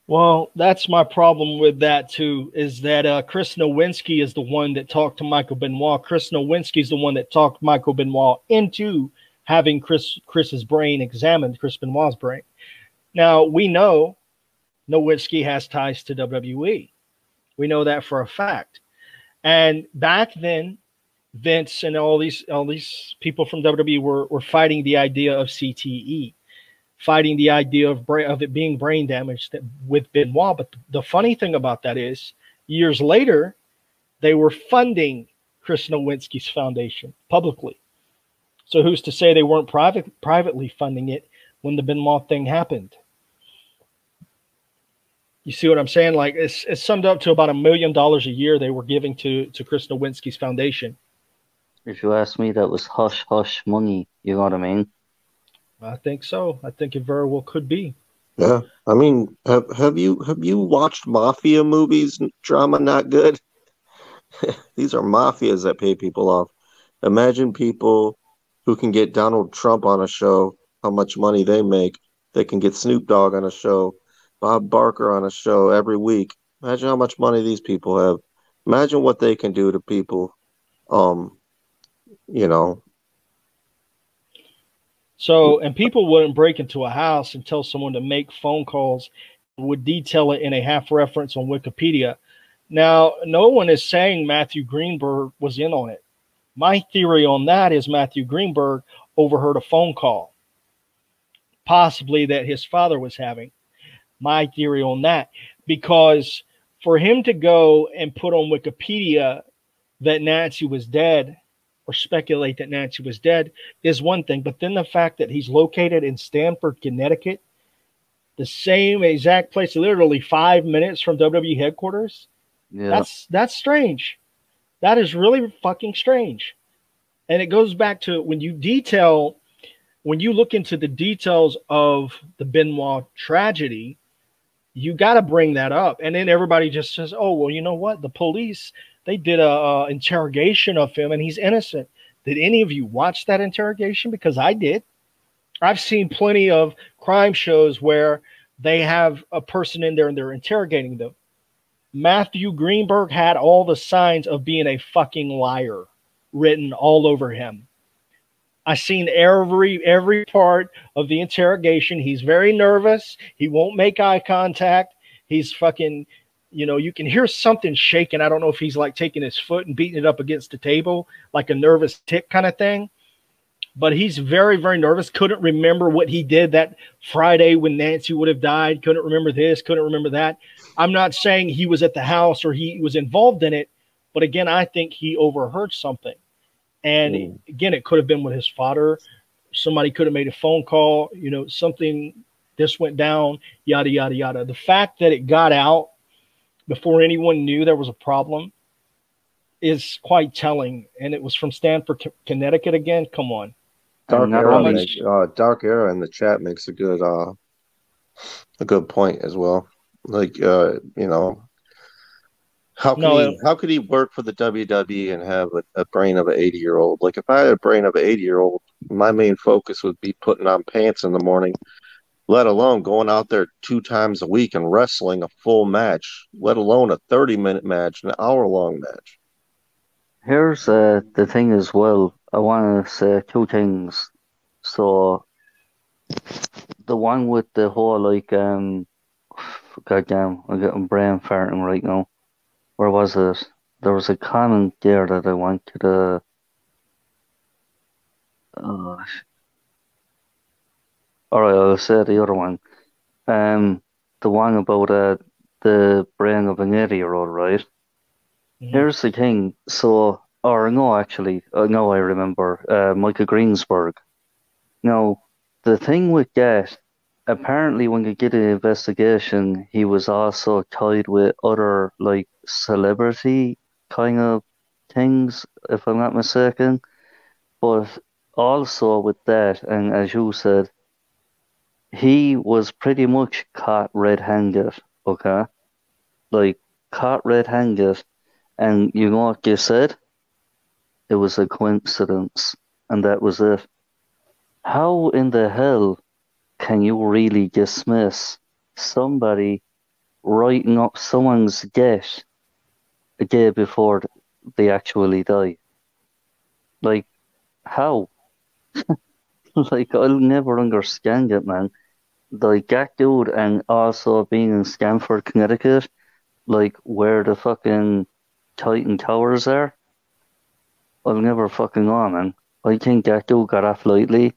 Well, that's my problem with that too, is that Chris Nowinski is the one that talked to Michael Benoit. Chris Nowinski is the one that talked Michael Benoit into having Chris's brain examined, Chris Benoit's brain. Now, we know Nowinski has ties to WWE. We know that for a fact. And back then, Vince and all these people from WWE were fighting the idea of CTE, fighting the idea of it being brain damage with Benoit. But the funny thing about that is, years later, they were funding Chris Nowinski's foundation publicly. So who's to say they weren't privately funding it when the Benoit thing happened? You see what I'm saying? Like it's summed up to about $1 million a year they were giving to Chris Nowinski's foundation. If you ask me, that was hush hush money. You know what I mean? I think so. I think it very well could be. Yeah, I mean, have you watched mafia movies? Drama not good. These are mafias that pay people off. Imagine people who can get Donald Trump on a show, how much money they make. They can get Snoop Dogg on a show, Bob Barker on a show every week. Imagine how much money these people have. Imagine what they can do to people. So, and people wouldn't break into a house and tell someone to make phone calls, would detail it in a half reference on Wikipedia. Now, no one is saying Matthew Greenberg was in on it. My theory on that is Matthew Greenberg overheard a phone call, possibly that his father was having. My theory on that, because for him to go and put on Wikipedia that Nancy was dead, or speculate that Nancy was dead, is one thing. But then the fact that he's located in Stamford, Connecticut, the same exact place, literally 5 minutes from WWE headquarters. Yeah. That's strange. That is really fucking strange. And it goes back to when you look into the details of the Benoit tragedy, you got to bring that up. And then everybody just says, oh, well, you know what? The police, they did a interrogation of him and he's innocent. Did any of you watch that interrogation? Because I did. I've seen plenty of crime shows where they have a person in there and they're interrogating them. Matthew Greenberg had all the signs of being a fucking liar. written all over him. I seen every part of the interrogation. He's very nervous. He won't make eye contact. He's fucking, you can hear something shaking. I don't know if he's like taking his foot and beating it up against the table, like a nervous tick kind of thing. But he's very, very nervous. Couldn't remember what he did that Friday when Nancy would have died. Couldn't remember this, couldn't remember that. I'm not saying he was at the house or he was involved in it. But again, I think he overheard something. And again, it could have been with his father. Somebody could have made a phone call, something, this went down, yada, yada, yada. The fact that it got out before anyone knew there was a problem is quite telling. And it was from Stamford, Connecticut again. Come on. Dark Era in the chat makes a good point as well. Like, how could he work for the WWE and have a brain of an 80-year-old? Like, if I had a brain of an 80-year-old, my main focus would be putting on pants in the morning, let alone going out there 2 times a week and wrestling a full match, let alone a 30-minute match, an hour-long match. Here's the thing as well. I want to say 2 things. So, the one with the whole, like, goddamn, I'm getting brain farting right now. Where was it? There was a comment there that I wanted to. All right, I'll say the other one. The one about the brain of an 80-year-old, right? Mm-hmm. Here's the thing. So, or no, actually, no, I remember. Michael Greensburg. Now, the thing with that, apparently when you get an investigation, he was also tied with other, like, celebrity kind of things, if I'm not mistaken. But also with that, and as you said, he was pretty much caught red-handed, okay? Like, caught red-handed, and you know what you said? It was a coincidence, and that was it. How in the hell can you really dismiss somebody writing up someone's death a day before they actually die? Like, how? Like, I'll never understand it, man. Like, that dude, and also being in Stamford, Connecticut, like, where the fucking Titan Towers are, I'll never fucking know, man. I think that dude got off lightly,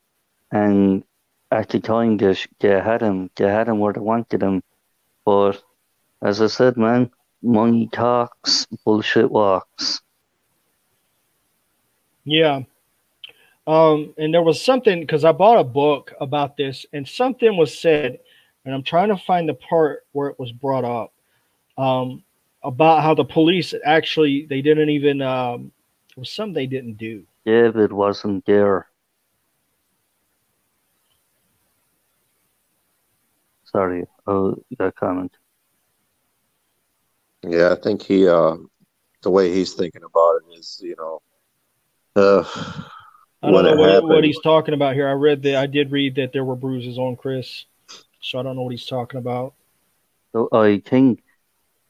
and at the time, they had him where they wanted him. But, as I said, man, money talks, bullshit walks. Yeah. And there was something, because I bought a book about this, and something was said, and I'm trying to find the part where it was brought up, about how the police actually, they didn't even, it was something they didn't do. David wasn't there. Sorry, that comment. Yeah, I think he, the way he's thinking about it is, I don't know what he's talking about here. I did read that there were bruises on Chris, so I don't know what he's talking about. So I think,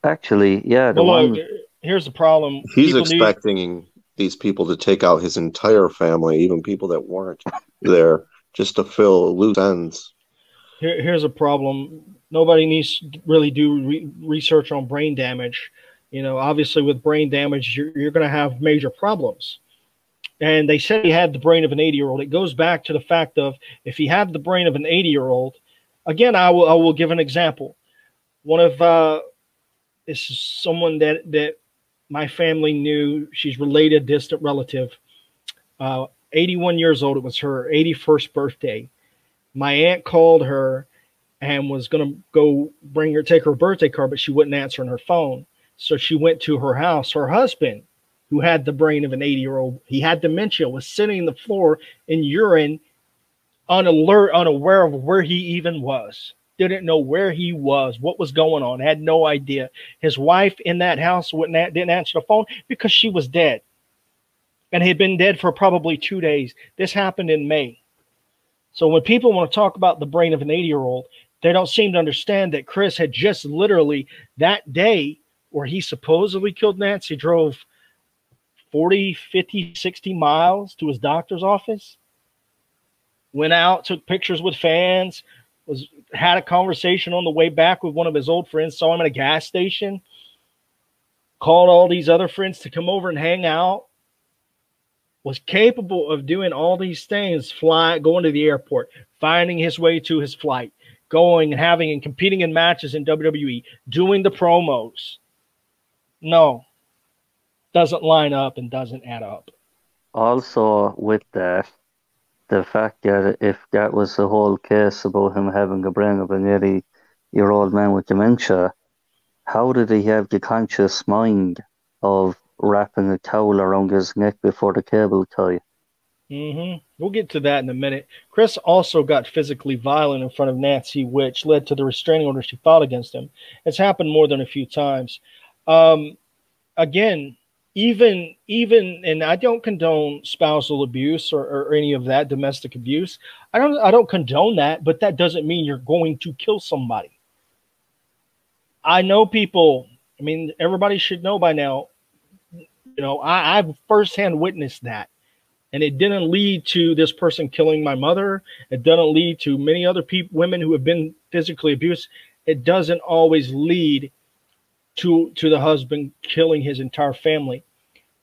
actually, yeah. Look, here's the problem. He's expecting these people to take out his entire family, even people that weren't there, just to fill loose ends. Here's a problem. Nobody needs to really do research on brain damage. Obviously with brain damage, you're going to have major problems. And they said he had the brain of an 80-year-old. It goes back to the fact of, if he had the brain of an 80-year-old, again, I will give an example. One of this is someone that my family knew. She's related, distant relative. 81 years old. It was her 81st birthday. My aunt called her and was going to go take her birthday card, but she wouldn't answer on her phone. So she went to her house. Her husband, who had the brain of an 80-year-old, he had dementia, was sitting on the floor in urine, unaware of where he even was. Didn't know where he was, what was going on, had no idea. His wife in that house didn't answer the phone because she was dead. And had been dead for probably 2 days. This happened in May. So when people want to talk about the brain of an 80-year-old, they don't seem to understand that Chris had just literally that day where he supposedly killed Nancy, drove 40, 50, 60 miles to his doctor's office. Went out, took pictures with fans, had a conversation on the way back with one of his old friends, saw him at a gas station, called all these other friends to come over and hang out, was capable of doing all these things, going to the airport, finding his way to his flight, going and having and competing in matches in WWE, doing the promos. No, doesn't line up and doesn't add up. Also, with that, the fact that if that was the whole case about him having a brain of an 80-year-old man with dementia, how did he have the conscious mind of wrapping a towel around his neck before the cable tie? We'll get to that in a minute. Chris also got physically violent in front of Nancy, which led to the restraining order she filed against him. It's happened more than a few times. Again, even, and I don't condone spousal abuse or any of that, domestic abuse. I don't condone that, but that doesn't mean you're going to kill somebody. I know people, I mean, everybody should know by now, you know, I've firsthand witnessed that. And it didn't lead to this person killing my mother. It doesn't lead to many other women who have been physically abused. It doesn't always lead to the husband killing his entire family.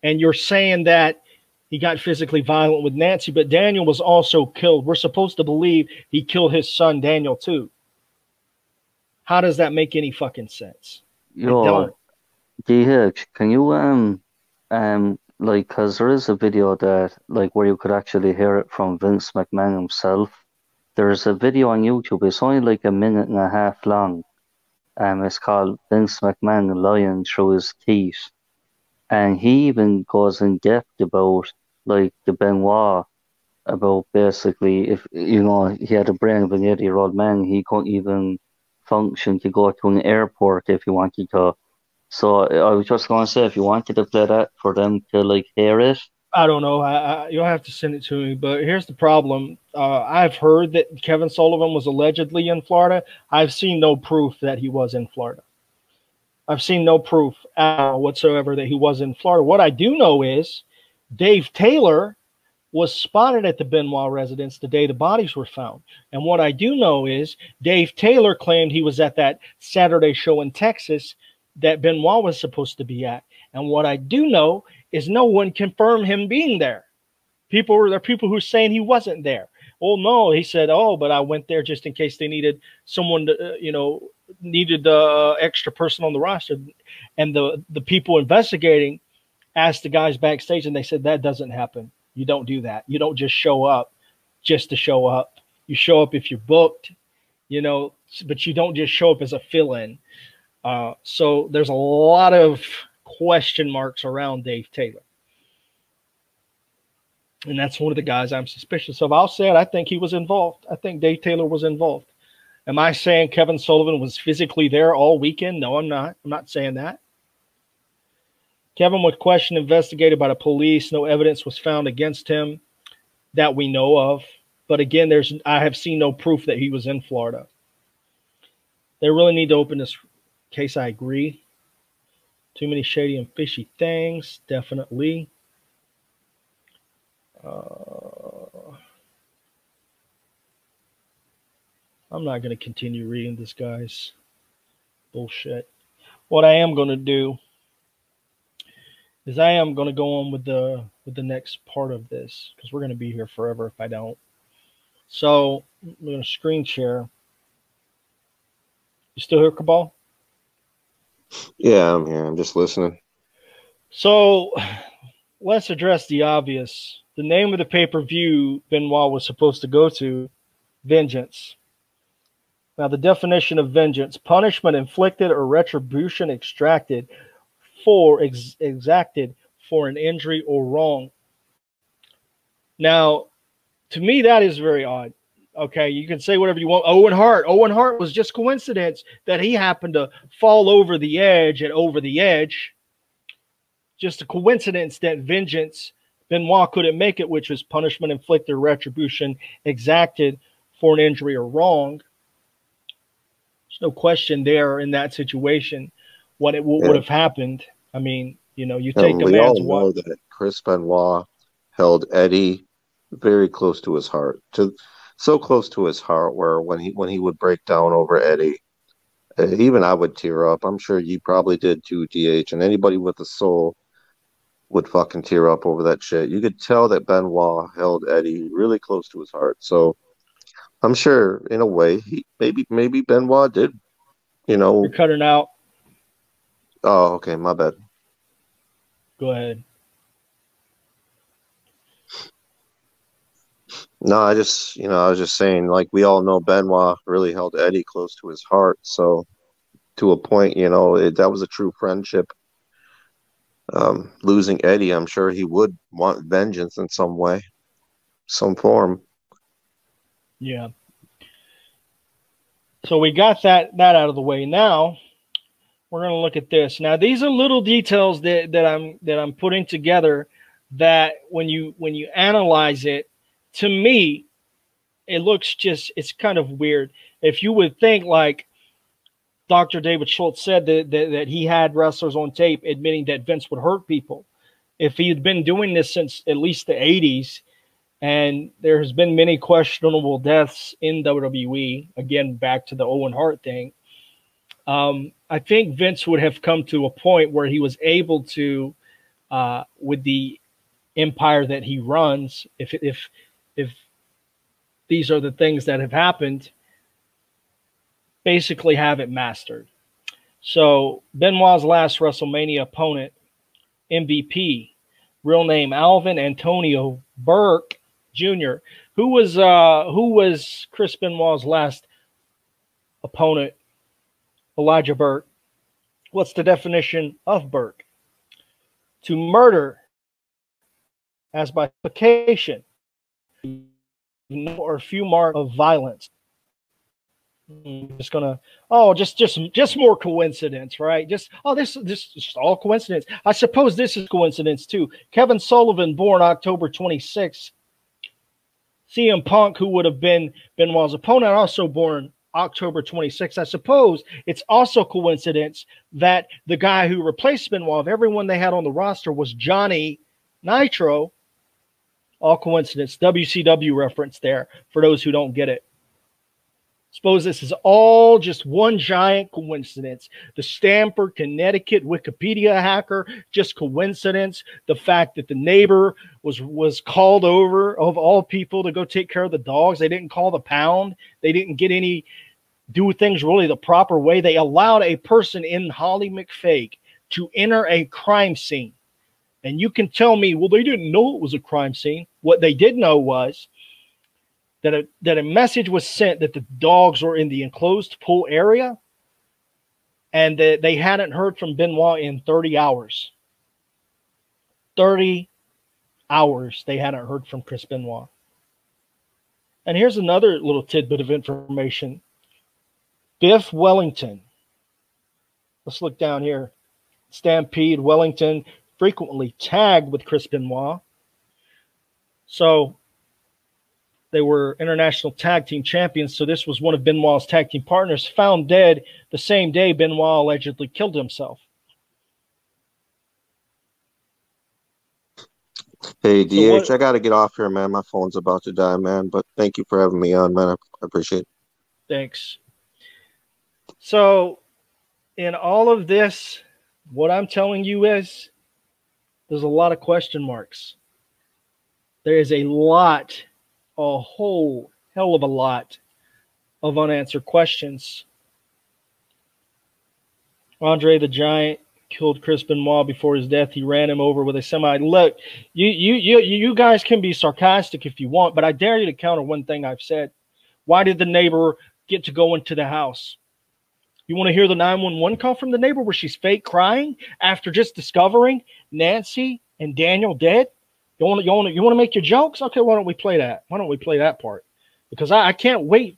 And you're saying that he got physically violent with Nancy, but Daniel was also killed. We're supposed to believe he killed his son, Daniel, too. How does that make any fucking sense? Yo, DH, can you, like, because there is a video that, like, where you could actually hear it from Vince McMahon himself. There's a video on YouTube. It's only like a minute and a half long. It's called Vince McMahon Lying Through His Teeth. And he even goes in depth about, like, the Benoit, about basically, if, you know, he had a brain of an 80-year-old man, he couldn't even function to go to an airport if he wanted to. So I was just going to say, if you wanted to play that for them to, like, hear it. I don't know. You'll have to send it to me. But here's the problem. I've heard that Kevin Sullivan was allegedly in Florida. I've seen no proof that he was in Florida. I've seen no proof whatsoever that he was in Florida. What I do know is Dave Taylor was spotted at the Benoit residence the day the bodies were found. And what I do know is Dave Taylor claimed he was at that Saturday show in Texas that Benoit was supposed to be at. And what I do know is no one confirmed him being there. There are people who are saying he wasn't there. Oh, no, he said, oh, but I went there just in case they needed someone to, needed extra person on the roster. And the people investigating asked the guys backstage, and they said, that doesn't happen. You don't do that. You don't just show up just to show up. You show up if you're booked, but you don't just show up as a fill-in. So there's a lot of question marks around Dave Taylor. And that's one of the guys I'm suspicious of. I'll say it. I think he was involved. I think Dave Taylor was involved. Am I saying Kevin Sullivan was physically there all weekend? No, I'm not. I'm not saying that. Kevin was questioned, investigated by the police. No evidence was found against him that we know of. But again, I have seen no proof that he was in Florida. They really need to open this case. I agree. Too many shady and fishy things. Definitely. I'm not going to continue reading this guy's bullshit. What I am going to do is I am going to go on with the next part of this, because we're going to be here forever if I don't. So I'm going to screen share. You still here, Cabal? Yeah, I'm here. I'm just listening. So let's address the obvious. The name of the pay-per-view Benoit was supposed to go to, Vengeance. Now, the definition of vengeance: punishment inflicted or retribution exacted for an injury or wrong. Now, to me, that is very odd. Okay, you can say whatever you want. Owen Hart was just coincidence that he happened to fall over the edge and over the edge. Just a coincidence that vengeance, Benoit couldn't make it, which was punishment inflicted or retribution exacted for an injury or wrong. There's no question there in that situation what would have happened. I mean, you take a man's wife. Chris Benoit held Eddie very close to his heart, so close to his heart, where when he would break down over Eddie, even I would tear up. I'm sure you probably did too, DH, and anybody with a soul would fucking tear up over that shit. You could tell that Benoit held Eddie really close to his heart. So I'm sure, in a way, maybe Benoit did. You're cutting out. Oh, okay, my bad. Go ahead. No, I was just saying, like, we all know Benoit really held Eddie close to his heart. So to a point, that was a true friendship. Losing Eddie, I'm sure he would want vengeance in some way, some form. Yeah. So we got that out of the way. Now we're going to look at this. Now these are little details that I'm putting together that when you analyze it, to me, it looks it's kind of weird. If you would think, like Dr. David Schultz said, that he had wrestlers on tape admitting that Vince would hurt people. If he had been doing this since at least the 80s, and there has been many questionable deaths in WWE, again, back to the Owen Hart thing, I think Vince would have come to a point where he was able to, with the empire that he runs, if these are the things that have happened, basically have it mastered. So Benoit's last WrestleMania opponent, MVP, real name Alvin Antonio Burke Jr., who was Chris Benoit's last opponent, Elijah Burke. What's the definition of Burke? To murder as by supplication, or few mark of violence. Just gonna, just more coincidence, right? This is all coincidence. I suppose this is coincidence too. Kevin Sullivan, born October 26th. CM Punk, who would have been Benoit's opponent, also born October 26th. I suppose it's also coincidence that the guy who replaced Benoit, of everyone they had on the roster, was Johnny Nitro. All coincidence. WCW reference there for those who don't get it. Suppose this is all just one giant coincidence. The Stamford, Connecticut Wikipedia hacker, just coincidence. The fact that the neighbor was called over, of all people, to go take care of the dogs. They didn't call the pound. They didn't do things really the proper way. They allowed a person in Holly McFake to enter a crime scene. And you can tell me, well, they didn't know it was a crime scene. What they did know was that a message was sent that the dogs were in the enclosed pool area, and that they hadn't heard from Benoit in 30 hours. 30 hours they hadn't heard from Chris Benoit. And here's another little tidbit of information. Biff Wellington. Let's look down here. Stampede Wellington frequently tagged with Chris Benoit. So they were international tag team champions. So this was one of Benoit's tag team partners, found dead the same day Benoit allegedly killed himself. Hey, DH, I got to get off here, man. My phone's about to die, man. But thank you for having me on, man. I appreciate it. Thanks. So in all of this, what I'm telling you is there's a lot of question marks. There is a whole hell of a lot of unanswered questions. Andre the Giant killed Chris Benoit before his death. He ran him over with a semi. Look, you guys can be sarcastic if you want, but I dare you to counter one thing I've said. Why did the neighbor get to go into the house? You want to hear the 911 call from the neighbor where she's fake crying after just discovering Nancy and Daniel dead? You want to make your jokes? Okay, why don't we play that? Why don't we play that part? Because I can't wait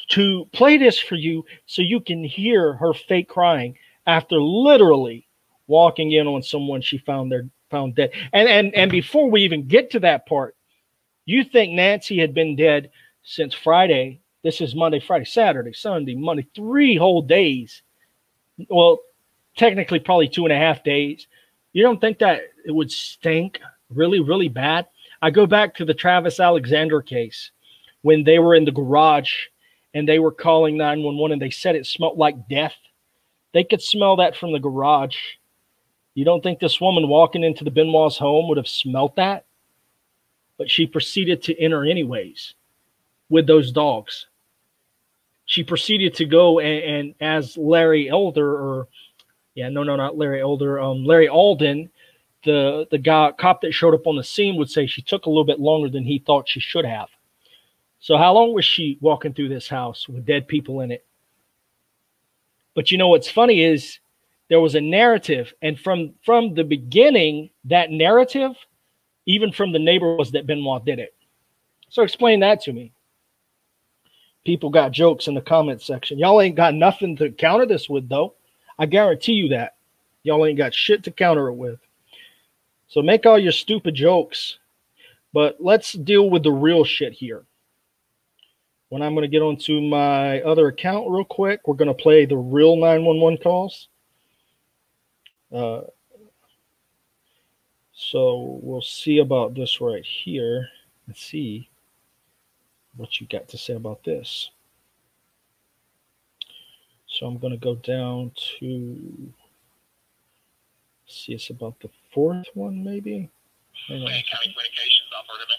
to play this for you so you can hear her fake crying after literally walking in on someone she found dead. And before we even get to that part, you think Nancy had been dead since Friday. This is Monday, Friday, Saturday, Sunday, Monday, 3 whole days. Well, technically probably 2.5 days. You don't think that it would stink really, really bad? I go back to the Travis Alexander case when they were in the garage and they were calling 911 and they said it smelled like death. They could smell that from the garage. You don't think this woman walking into the Benoit's home would have smelt that? But she proceeded to enter anyways with those dogs. She proceeded to go and as Larry Elder, or not Larry Elder, Larry Alden, the cop that showed up on the scene would say she took a little bit longer than he thought she should have. So how long was she walking through this house with dead people in it? But you know what's funny is there was a narrative, and from the beginning, that narrative, even from the neighbor, was that Benoit did it. So explain that to me. People got jokes in the comment section. Y'all ain't got nothing to counter this with, though. I guarantee you that. Y'all ain't got shit to counter it with. So make all your stupid jokes. But let's deal with the real shit here. When I'm going to get onto my other account real quick, we're going to play the real 911 calls. So we'll see about this right here. Let's see what you got to say about this. So I'm going to go down to, see, it's about the fourth one, maybe. Hang on. County Communications Operator.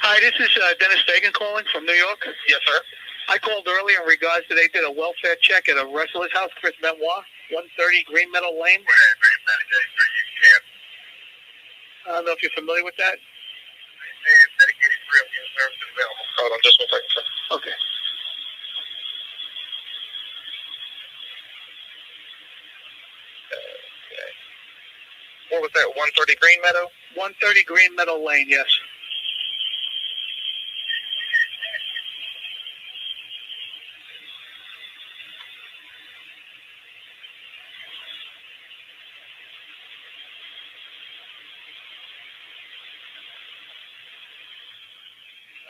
Hi, this is Dennis Fagan calling from New York. Yes, sir. I called earlier in regards to they did a welfare check at a wrestler's house, Chris Benoit, 130 Green Meadow Lane. I don't know if you're familiar with that. Dedicated free services available. Hold on just 1 second, sir. Okay. What was that, 130 Green Meadow? 130 Green Meadow Lane, yes.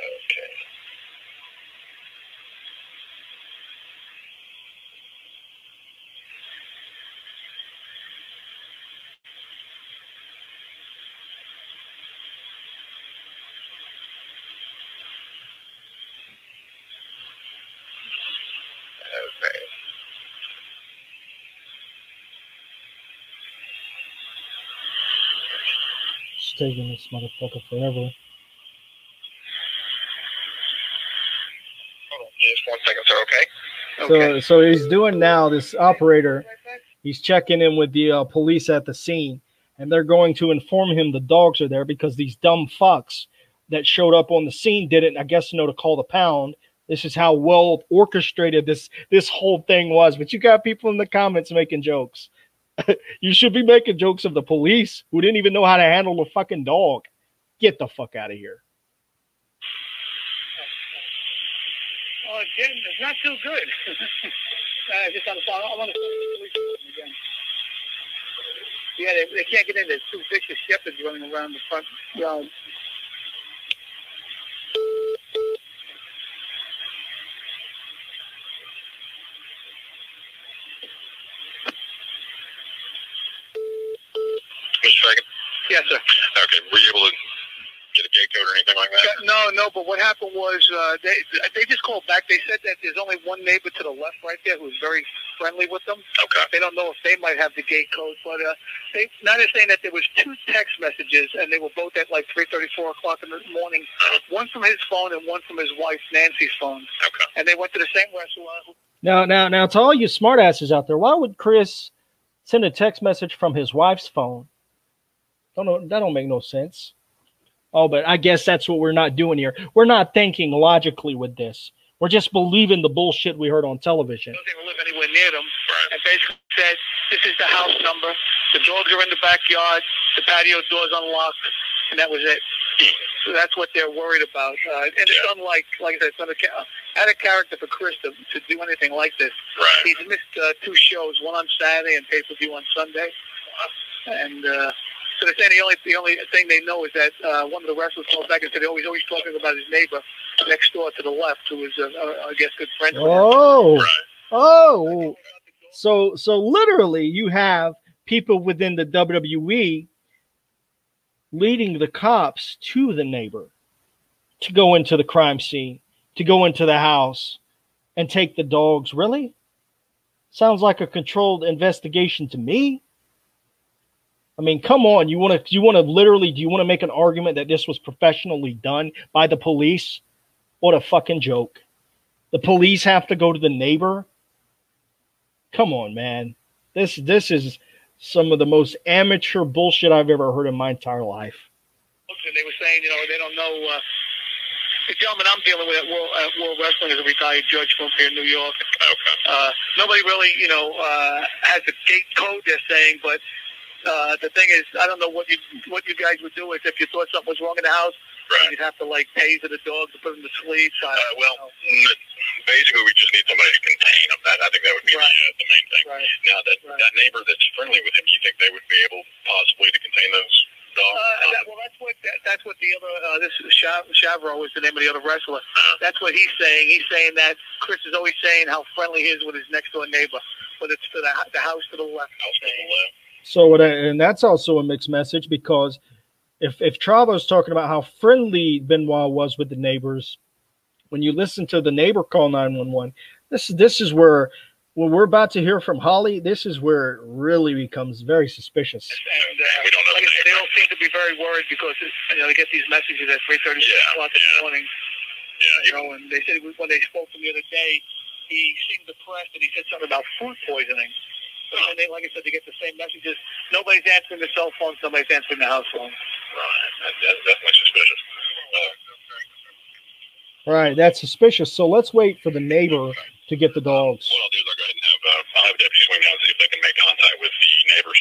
Okay. Okay. It's taking this motherfucker forever. Hold on just 1 second, sir, okay? So he's doing now, this operator, he's checking in with the police at the scene, and they're going to inform him the dogs are there because these dumb fucks that showed up on the scene didn't, I guess, know to call the pound. This is how well orchestrated this whole thing was. But you got people in the comments making jokes. You should be making jokes of the police who didn't even know how to handle a fucking dog. Get the fuck out of here. Oh, Jim, it's not too good. Just on the phone. I want to police again. Yeah, they can't get in. There's two vicious shepherds running around the front yard. Mr. Fagan? Yes, sir. Okay, were you able to get a gate code or anything like that? No, but what happened was they just called back. They said that there's only one neighbor to the left right there who's very friendly with them. Okay. They don't know if they might have the gate code, but now they're saying that there was two text messages, and they were both at like 3:30, 4 o'clock in the morning. One from his phone and one from his wife, Nancy's phone. Okay. And they went to the same restaurant. Now, to all you smartasses out there, why would Chris send a text message from his wife's phone? That don't make no sense. Oh, but I guess that's what we're not doing here. We're not thinking logically with this. We're just believing the bullshit we heard on television. Doesn't even live anywhere near them. Right. And basically said, this is the house number. The dogs are in the backyard. The patio door's unlocked. And that was it. So that's what they're worried about. And it's unlike, like I said, it's out of character for Chris to do anything like this. Right. He's missed two shows, one on Saturday and pay-per-view on Sunday. And So they're saying the only thing they know is that one of the wrestlers called back and said he's always talking about his neighbor next door to the left, who is, I guess, good friends with him. Oh. So literally you have people within the WWE leading the cops to the neighbor to go into the crime scene, to go into the house and take the dogs. Really? Sounds like a controlled investigation to me. I mean, come on. Do you want to make an argument that this was professionally done by the police? What a fucking joke. The police have to go to the neighbor. Come on, man. This is some of the most amateur bullshit I've ever heard in my entire life. And they were saying, they don't know. The gentleman I'm dealing with at World Wrestling is a retired judge from here in New York. Okay. Nobody really, has a gate code, they're saying, but the thing is, I don't know what you guys would do is if you thought something was wrong in the house, right. You'd have to taser the dog to put him to sleep. Basically, we just need somebody to contain him. I think that would be the main thing. Right. Now, that neighbor that's friendly with him, you think they would be able possibly to contain those dogs? That's what the other, this is Chavro is the name of the other wrestler. That's what he's saying. He's saying that Chris is always saying how friendly he is with his next door neighbor, but it's to the house to the left. So, and that's also a mixed message, because if Chavo's talking about how friendly Benoit was with the neighbors, when you listen to the neighbor call 911, this is where we're about to hear from Holly. This is where it really becomes very suspicious. And we don't know. Like I said, they don't seem to be very worried because they get these messages at 3:30 o'clock in the morning. Yeah, and they said when they spoke to him the other day, he seemed depressed and he said something about food poisoning. And they, like I said, they get the same messages. Nobody's answering the cell phone. Somebody's answering the house phone. Right. That's definitely suspicious. Right, that's suspicious. So let's wait for the neighbor to get the dogs. What I'll do is I'll go ahead and I'll have deputies swing down and see if they can make contact with the neighbors.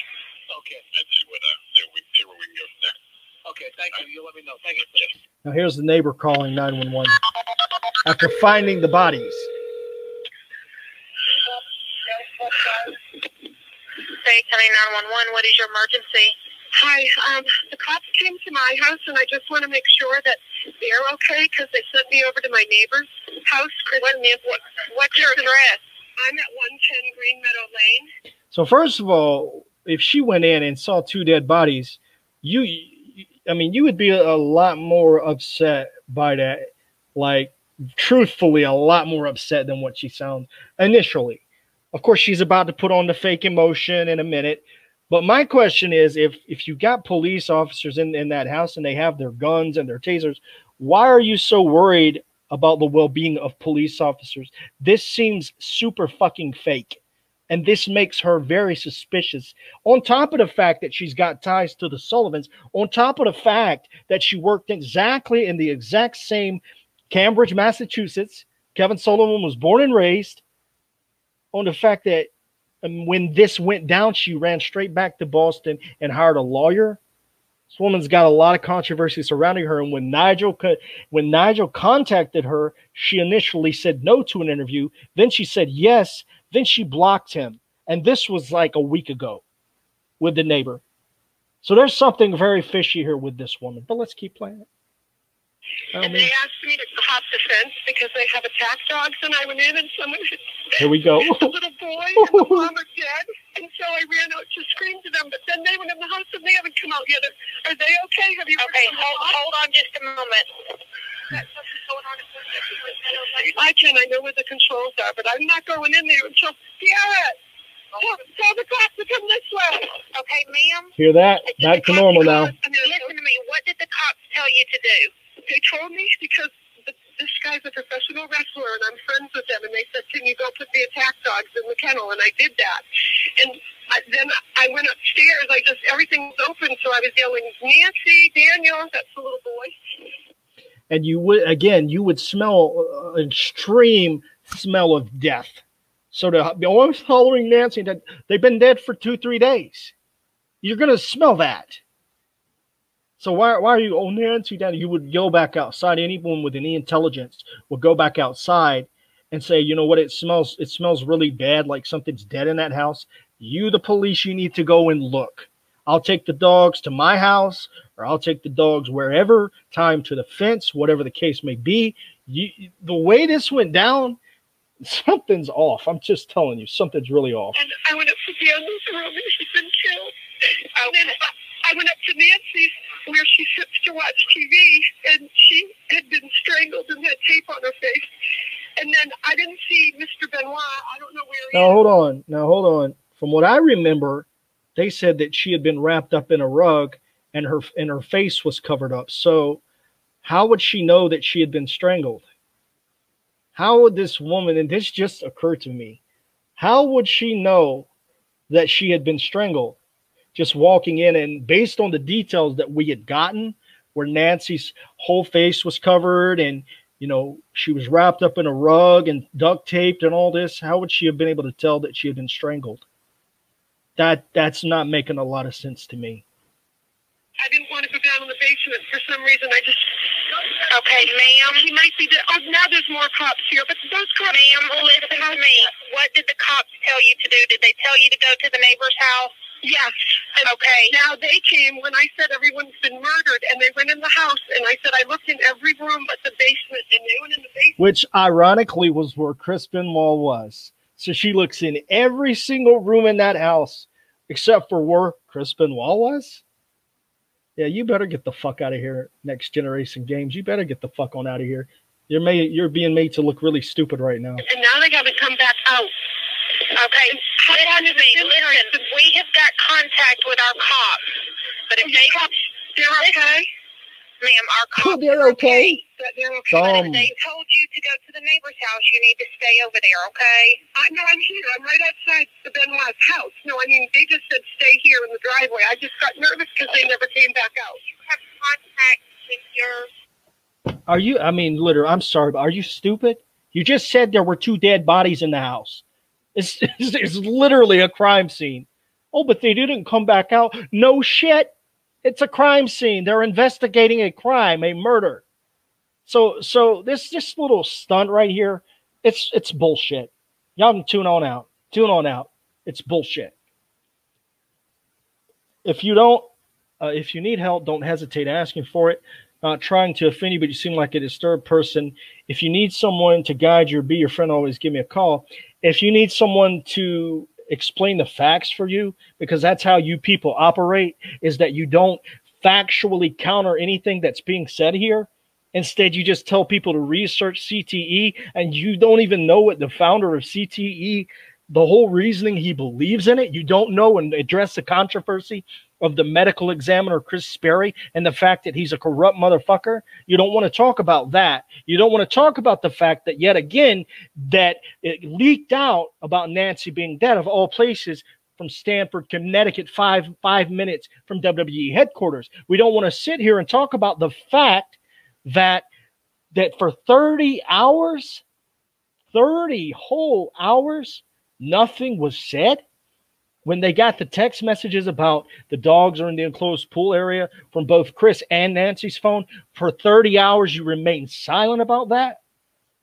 Okay. And see where we can go from there. Okay, thank you. You'll let me know. Thank you. Yes. Now here's the neighbor calling 911 after finding the bodies. Say, County 911, what is your emergency? Hi, the cops came to my house, and I just want to make sure that they're okay because they sent me over to my neighbor's house. What's your address? I'm at 110 Green Meadow Lane. So first of all, if she went in and saw two dead bodies, you would be a lot more upset by that. Like, truthfully, a lot more upset than what she sounds initially. Of course, she's about to put on the fake emotion in a minute. But my question is, if you got police officers in that house and they have their guns and their tasers, why are you so worried about the well-being of police officers? This seems super fucking fake. And this makes her very suspicious. On top of the fact that she's got ties to the Sullivans, on top of the fact that she worked exactly in the exact same Cambridge, Massachusetts, Kevin Sullivan was born and raised, on the fact that when this went down, she ran straight back to Boston and hired a lawyer. This woman's got a lot of controversy surrounding her. And when Nigel contacted her, she initially said no to an interview. Then she said yes. Then she blocked him. And this was like a week ago with the neighbor. So there's something very fishy here with this woman. But let's keep playing it. And they asked me to hop the fence because they have attack dogs, and I went in and someone here we go. The little boy and the mom are dead, and so I ran out to scream to them, but then they went in the house and they haven't come out yet. Are they okay? Have you hold on just a moment. I know where the controls are, but I'm not going in there until Garrett. Tell the cops to come this way. Okay, ma'am. Hear that? Back to normal now. Listen to me. What did the cops tell you to do? They told me because this guy's a professional wrestler and I'm friends with them, and they said, can you go put the attack dogs in the kennel? And I did that. And then I went upstairs. Everything was open, so I was yelling, Nancy, Daniel, that's the little boy. And you would smell an extreme smell of death. So I was following Nancy, that they've been dead for 2-3 days. You're going to smell that. So why are you, oh, Nancy, Daddy? You would go back outside. Anyone with any intelligence would go back outside and say, you know what, it smells really bad, like something's dead in that house. You, the police, you need to go and look. I'll take the dogs to my house, or I'll take the dogs wherever, tie them to the fence, whatever the case may be. The way this went down, something's off. I'm just telling you, something's really off. And I went up to Daniel's room, and he'd been killed. And then I went up to Nancy's, where she sits to watch TV, and she had been strangled and had tape on her face. And then I didn't see Mr. Benoit. I don't know where he is. Now, hold on. From what I remember, they said that she had been wrapped up in a rug and her face was covered up. So how would she know that she had been strangled? How would this woman, and this just occurred to me, how would she know that she had been strangled? Just walking in, and based on the details that we had gotten, where Nancy's whole face was covered and, you know, she was wrapped up in a rug and duct taped and all this, how would she have been able to tell that she had been strangled? That's not making a lot of sense to me. I didn't want to go down in the basement for some reason. I just... Okay, ma'am. He might be dead. Oh, now there's more cops here, but those cops... Ma'am, listen to me. What did the cops tell you to do? Did they tell you to go to the neighbor's house? Yes. And okay. Now they came when I said everyone's been murdered, and they went in the house, and I said I looked in every room but the basement, and they went in the basement. Which ironically was where Chris Benoit was. So she looks in every single room in that house except for where Chris Benoit was. Yeah, you better get the fuck out of here, Next Generation Games. You better get the fuck on out of here. You're being made to look really stupid right now. And now they got to come back out. Okay, listen to me. Listen, we have got contact with our cops. But if they're okay. Ma'am, our cops they're okay. They're okay. But if they told you to go to the neighbor's house, you need to stay over there, okay? No, I'm here. I'm right outside the Benoit's house. No, I mean, they just said stay here in the driveway. I just got nervous because they never came back out. You have contact with your... Are you, I mean, literally, I'm sorry, but are you stupid? You just said there were 2 dead bodies in the house. It's literally a crime scene. Oh, but they didn't come back out. No shit. It's a crime scene. They're investigating a crime, a murder. So this little stunt right here, it's bullshit. Y'all can tune on out. Tune on out. It's bullshit. If you need help, don't hesitate asking for it. Not trying to offend you, but you seem like a disturbed person. If you need someone to guide you or be your friend, always give me a call. If you need someone to explain the facts for you, because that's how you people operate, is that you don't factually counter anything that's being said here. Instead, you just tell people to research CTE, and you don't even know what the founder of CTE, the whole reasoning he believes in it. You don't know and address the controversy of the medical examiner, Chris Sperry, and the fact that he's a corrupt motherfucker. You don't want to talk about that. You don't want to talk about the fact that, yet again, that it leaked out about Nancy being dead, of all places, from Stamford, Connecticut, five minutes from WWE headquarters. We don't want to sit here and talk about the fact that for 30 hours, 30 whole hours, nothing was said. When they got the text messages about the dogs are in the enclosed pool area from both Chris and Nancy's phone, for 30 hours, you remained silent about that?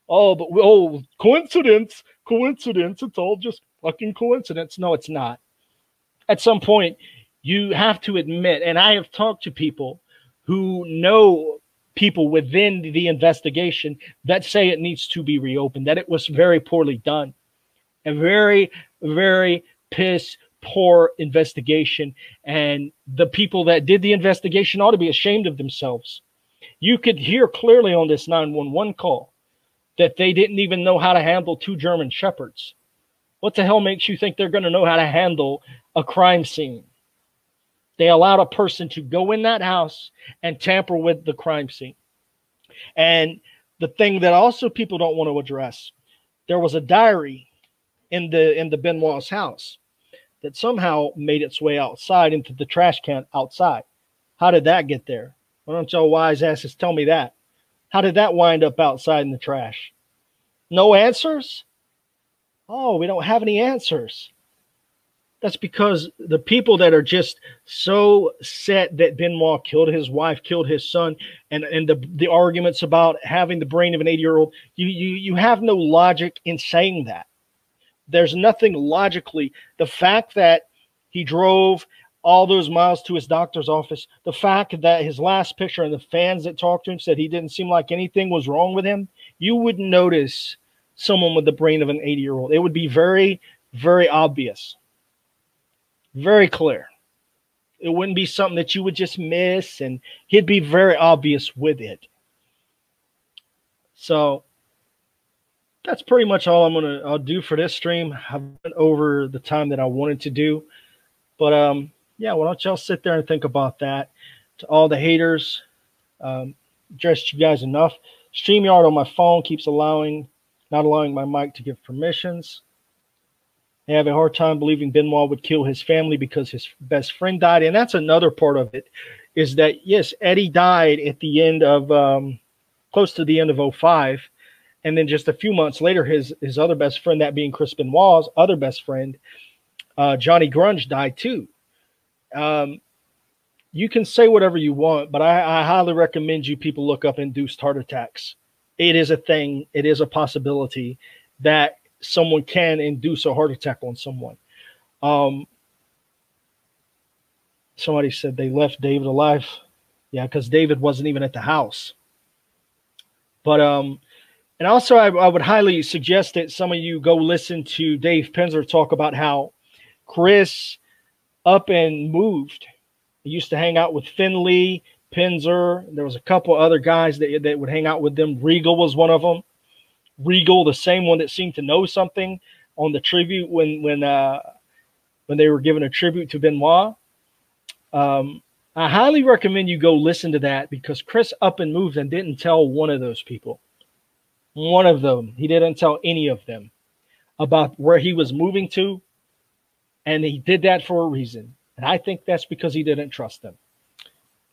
Oh, coincidence. It's all just fucking coincidence. No, it's not. At some point, you have to admit, and I have talked to people who know people within the investigation that say it needs to be reopened, that it was very poorly done. A very, very poor investigation, and the people that did the investigation ought to be ashamed of themselves. You could hear clearly on this 911 call that they didn't even know how to handle 2 German Shepherds. What the hell makes you think they're going to know how to handle a crime scene? They allowed a person to go in that house and tamper with the crime scene. And the thing that also people don't want to address, there was a diary in the Benoit's house that somehow made its way outside into the trash can outside. How did that get there? Why don't y'all wise asses tell me that? How did that wind up outside in the trash? No answers? Oh, we don't have any answers. That's because the people that are just so set that Benoit killed his wife, killed his son, and the arguments about having the brain of an 80-year-old, you have no logic in saying that. There's nothing logically. The fact that he drove all those miles to his doctor's office. The fact that his last picture and the fans that talked to him said he didn't seem like anything was wrong with him, you wouldn't notice someone with the brain of an 80-year-old. It would be very, very obvious. Very clear. It wouldn't be something that you would just miss, and he'd be very obvious with it. So that's pretty much all I'll do for this stream. I've went over the time that I wanted to do. But yeah, why don't y'all sit there and think about that. To all the haters, addressed you guys enough. StreamYard on my phone keeps not allowing my mic to give permissions. I have a hard time believing Benoit would kill his family because his best friend died. And that's another part of it, is that, yes, Eddie died at the end of, close to the end of 05. And then just a few months later, his other best friend, that being Chris Benoit's other best friend, Johnny Grunge, died too. You can say whatever you want, but I highly recommend you people look up induced heart attacks. It is a thing. It is a possibility that someone can induce a heart attack on someone. Somebody said they left David alive. Yeah, because David wasn't even at the house. But and also I would highly suggest that some of you go listen to Dave Penzer talk about how Chris up and moved. He used to hang out with Finley, Penzer. There was a couple other guys that would hang out with them. Regal was one of them. Regal, the same one that seemed to know something on the tribute when they were giving a tribute to Benoit. I highly recommend you go listen to that, because Chris up and moved and didn't tell one of those people. One of them. He didn't tell any of them about where he was moving to. And he did that for a reason. And I think that's because he didn't trust them.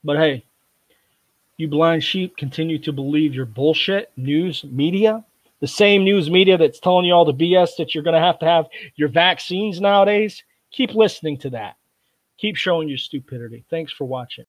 But hey, you blind sheep continue to believe your bullshit news media. The same news media that's telling you all the BS that you're going to have your vaccines nowadays. Keep listening to that. Keep showing your stupidity. Thanks for watching.